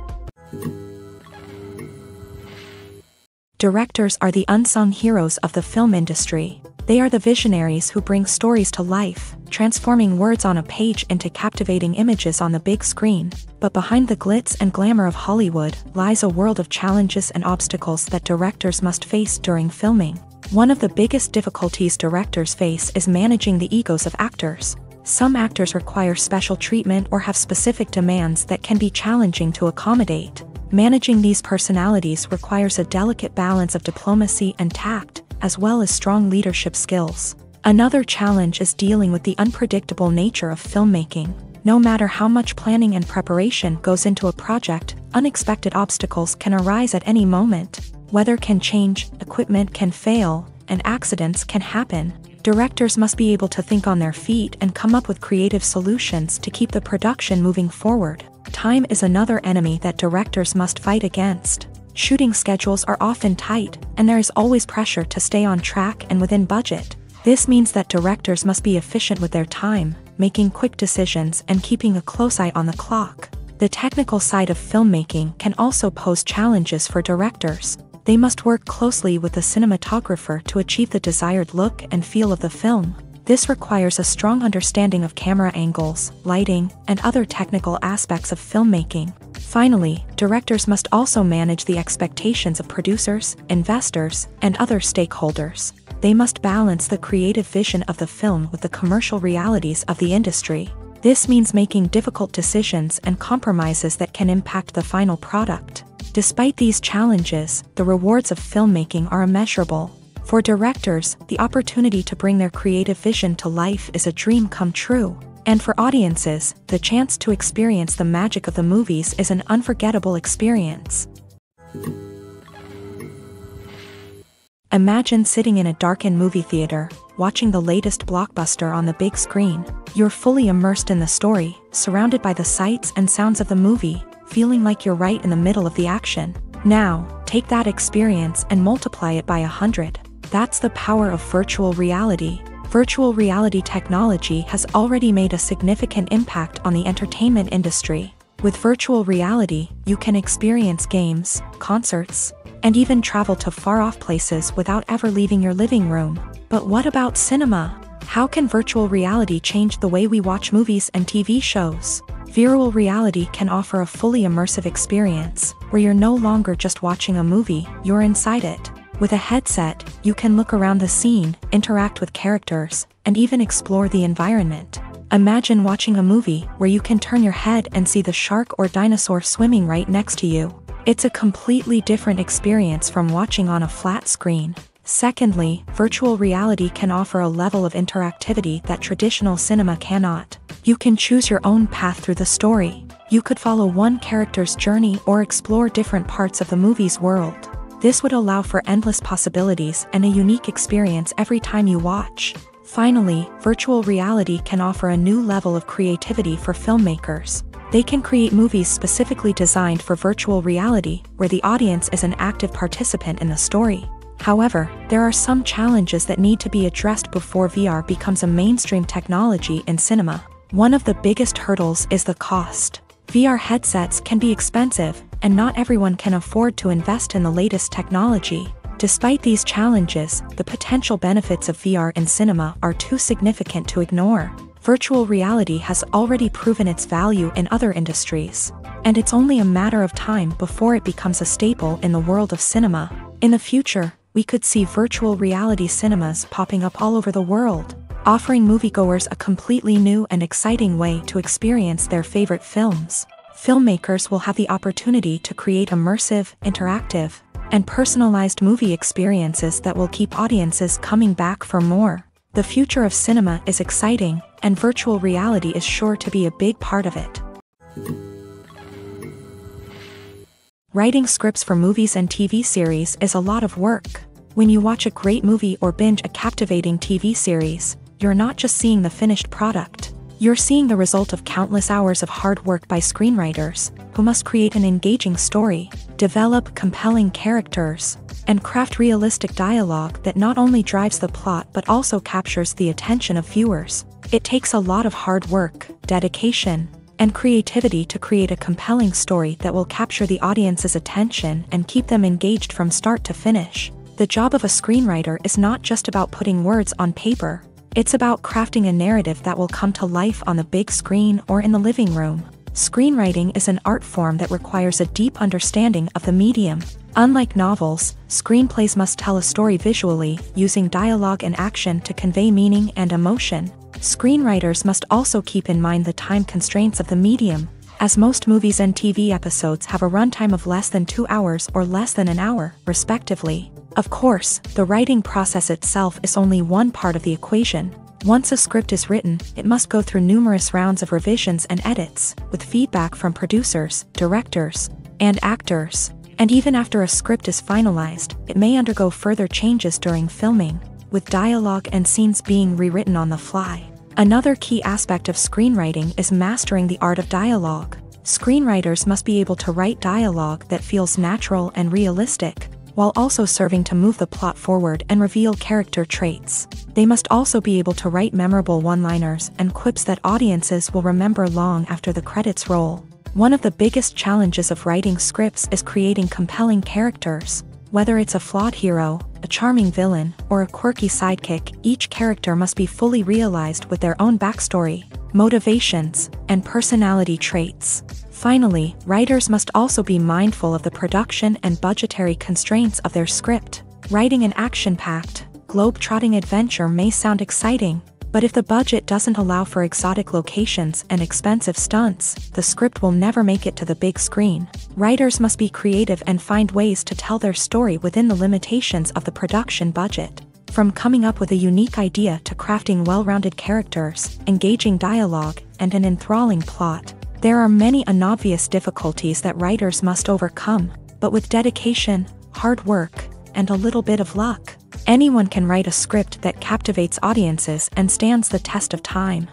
Directors are the unsung heroes of the film industry. They are the visionaries who bring stories to life, transforming words on a page into captivating images on the big screen. But behind the glitz and glamour of Hollywood lies a world of challenges and obstacles that directors must face during filming. One of the biggest difficulties directors face is managing the egos of actors. Some actors require special treatment or have specific demands that can be challenging to accommodate. Managing these personalities requires a delicate balance of diplomacy and tact, as well as strong leadership skills. Another challenge is dealing with the unpredictable nature of filmmaking. No matter how much planning and preparation goes into a project, unexpected obstacles can arise at any moment. Weather can change, equipment can fail, and accidents can happen. Directors must be able to think on their feet and come up with creative solutions to keep the production moving forward. Time is another enemy that directors must fight against. Shooting schedules are often tight, and there is always pressure to stay on track and within budget. This means that directors must be efficient with their time, making quick decisions and keeping a close eye on the clock. The technical side of filmmaking can also pose challenges for directors. They must work closely with the cinematographer to achieve the desired look and feel of the film. This requires a strong understanding of camera angles, lighting, and other technical aspects of filmmaking. Finally, directors must also manage the expectations of producers, investors, and other stakeholders. They must balance the creative vision of the film with the commercial realities of the industry. This means making difficult decisions and compromises that can impact the final product. Despite these challenges, the rewards of filmmaking are immeasurable. For directors, the opportunity to bring their creative vision to life is a dream come true. And for audiences, the chance to experience the magic of the movies is an unforgettable experience. Imagine sitting in a darkened movie theater, watching the latest blockbuster on the big screen. You're fully immersed in the story, surrounded by the sights and sounds of the movie, feeling like you're right in the middle of the action. Now, take that experience and multiply it by 100. That's the power of virtual reality. Virtual reality technology has already made a significant impact on the entertainment industry. With virtual reality, you can experience games, concerts, and even travel to far-off places without ever leaving your living room. But what about cinema? How can virtual reality change the way we watch movies and TV shows? Virtual reality can offer a fully immersive experience, where you're no longer just watching a movie, you're inside it. With a headset, you can look around the scene, interact with characters, and even explore the environment. Imagine watching a movie where you can turn your head and see the shark or dinosaur swimming right next to you. It's a completely different experience from watching on a flat screen. Secondly, virtual reality can offer a level of interactivity that traditional cinema cannot. You can choose your own path through the story. You could follow one character's journey or explore different parts of the movie's world. This would allow for endless possibilities and a unique experience every time you watch. Finally, virtual reality can offer a new level of creativity for filmmakers. They can create movies specifically designed for virtual reality, where the audience is an active participant in the story. However, there are some challenges that need to be addressed before VR becomes a mainstream technology in cinema. One of the biggest hurdles is the cost. VR headsets can be expensive, and not everyone can afford to invest in the latest technology. Despite these challenges, the potential benefits of VR in cinema are too significant to ignore. Virtual reality has already proven its value in other industries, and it's only a matter of time before it becomes a staple in the world of cinema. In the future, we could see virtual reality cinemas popping up all over the world, offering moviegoers a completely new and exciting way to experience their favorite films. Filmmakers will have the opportunity to create immersive, interactive, and personalized movie experiences that will keep audiences coming back for more. The future of cinema is exciting, and virtual reality is sure to be a big part of it. Writing scripts for movies and TV series is a lot of work. When you watch a great movie or binge a captivating TV series, you're not just seeing the finished product. You're seeing the result of countless hours of hard work by screenwriters, who must create an engaging story, develop compelling characters, and craft realistic dialogue that not only drives the plot but also captures the attention of viewers. It takes a lot of hard work, dedication, and creativity to create a compelling story that will capture the audience's attention and keep them engaged from start to finish. The job of a screenwriter is not just about putting words on paper. It's about crafting a narrative that will come to life on the big screen or in the living room. Screenwriting is an art form that requires a deep understanding of the medium. Unlike novels, screenplays must tell a story visually, using dialogue and action to convey meaning and emotion. Screenwriters must also keep in mind the time constraints of the medium, as most movies and TV episodes have a runtime of less than 2 hours or less than an hour, respectively. Of course, the writing process itself is only one part of the equation. Once a script is written, it must go through numerous rounds of revisions and edits, with feedback from producers, directors, and actors. And even after a script is finalized, it may undergo further changes during filming, with dialogue and scenes being rewritten on the fly. Another key aspect of screenwriting is mastering the art of dialogue. Screenwriters must be able to write dialogue that feels natural and realistic, while also serving to move the plot forward and reveal character traits. They must also be able to write memorable one-liners and quips that audiences will remember long after the credits roll. One of the biggest challenges of writing scripts is creating compelling characters. Whether it's a flawed hero, a charming villain, or a quirky sidekick, each character must be fully realized with their own backstory, motivations, and personality traits. Finally, writers must also be mindful of the production and budgetary constraints of their script. Writing an action-packed, globe-trotting adventure may sound exciting, but if the budget doesn't allow for exotic locations and expensive stunts, the script will never make it to the big screen. Writers must be creative and find ways to tell their story within the limitations of the production budget. From coming up with a unique idea to crafting well-rounded characters, engaging dialogue, and an enthralling plot, there are many unobvious difficulties that writers must overcome, but with dedication, hard work, and a little bit of luck, anyone can write a script that captivates audiences and stands the test of time.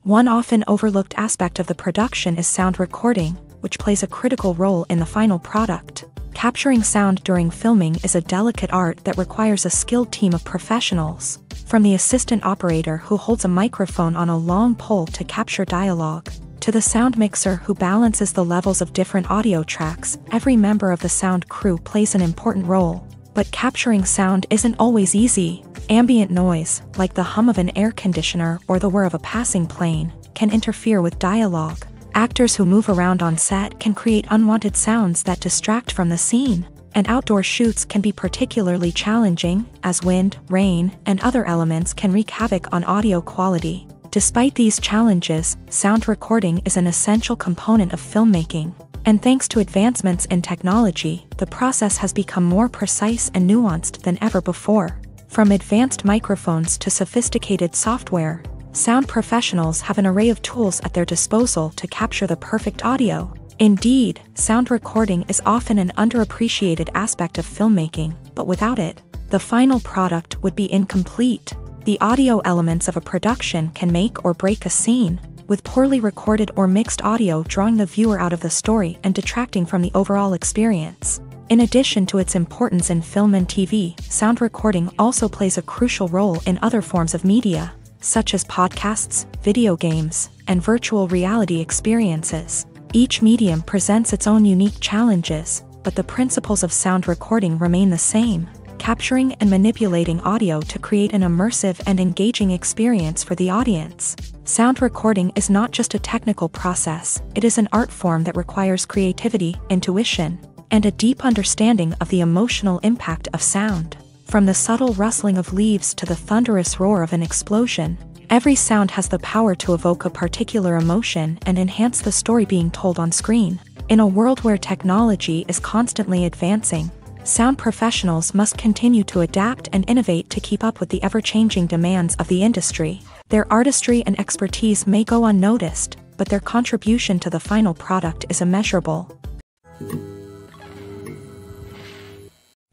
One often overlooked aspect of the production is sound recording, which plays a critical role in the final product. Capturing sound during filming is a delicate art that requires a skilled team of professionals. From the assistant operator who holds a microphone on a long pole to capture dialogue, to the sound mixer who balances the levels of different audio tracks, every member of the sound crew plays an important role. But capturing sound isn't always easy. Ambient noise, like the hum of an air conditioner or the whir of a passing plane, can interfere with dialogue. Actors who move around on set can create unwanted sounds that distract from the scene. And outdoor shoots can be particularly challenging, as wind, rain, and other elements can wreak havoc on audio quality. Despite these challenges, sound recording is an essential component of filmmaking. And thanks to advancements in technology, the process has become more precise and nuanced than ever before. From advanced microphones to sophisticated software, sound professionals have an array of tools at their disposal to capture the perfect audio. Indeed, sound recording is often an underappreciated aspect of filmmaking, but without it, the final product would be incomplete. The audio elements of a production can make or break a scene, with poorly recorded or mixed audio drawing the viewer out of the story and detracting from the overall experience. In addition to its importance in film and TV, sound recording also plays a crucial role in other forms of media, such as podcasts, video games, and virtual reality experiences. Each medium presents its own unique challenges, but the principles of sound recording remain the same: capturing and manipulating audio to create an immersive and engaging experience for the audience. Sound recording is not just a technical process, it is an art form that requires creativity, intuition, and a deep understanding of the emotional impact of sound. From the subtle rustling of leaves to the thunderous roar of an explosion, every sound has the power to evoke a particular emotion and enhance the story being told on screen. In a world where technology is constantly advancing, sound professionals must continue to adapt and innovate to keep up with the ever-changing demands of the industry. Their artistry and expertise may go unnoticed, but their contribution to the final product is immeasurable.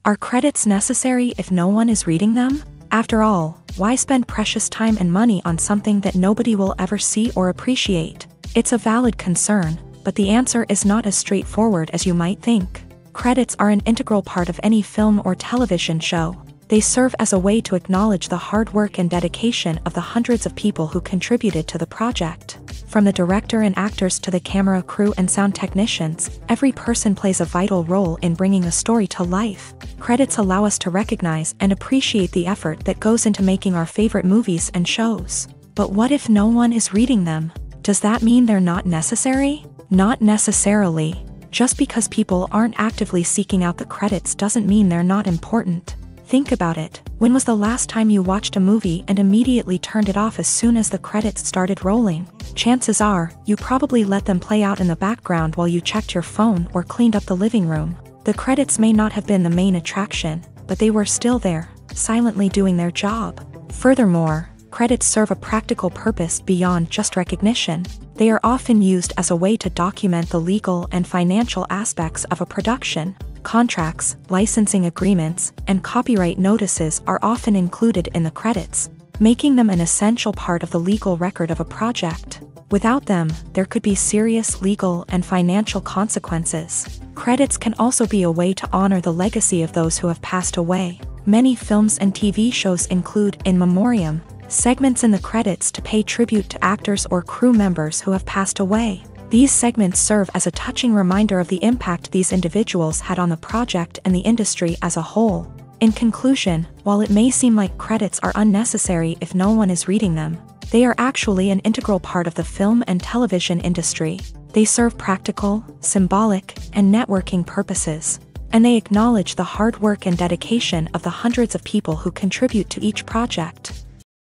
Are credits necessary if no one is reading them? After all, why spend precious time and money on something that nobody will ever see or appreciate? It's a valid concern, but the answer is not as straightforward as you might think. Credits are an integral part of any film or television show. They serve as a way to acknowledge the hard work and dedication of the hundreds of people who contributed to the project. From the director and actors to the camera crew and sound technicians, every person plays a vital role in bringing a story to life. Credits allow us to recognize and appreciate the effort that goes into making our favorite movies and shows. But what if no one is reading them? Does that mean they're not necessary? Not necessarily. Just because people aren't actively seeking out the credits doesn't mean they're not important. Think about it. When was the last time you watched a movie and immediately turned it off as soon as the credits started rolling? Chances are, you probably let them play out in the background while you checked your phone or cleaned up the living room. The credits may not have been the main attraction, but they were still there, silently doing their job. Furthermore, credits serve a practical purpose beyond just recognition. They are often used as a way to document the legal and financial aspects of a production. Contracts, licensing agreements, and copyright notices are often included in the credits, making them an essential part of the legal record of a project. Without them, there could be serious legal and financial consequences. Credits can also be a way to honor the legacy of those who have passed away. Many films and TV shows include in memoriam, Segments in the credits to pay tribute to actors or crew members who have passed away. These segments serve as a touching reminder of the impact these individuals had on the project and the industry as a whole. In conclusion, while it may seem like credits are unnecessary if no one is reading them, they are actually an integral part of the film and television industry. They serve practical, symbolic, and networking purposes, and they acknowledge the hard work and dedication of the hundreds of people who contribute to each project.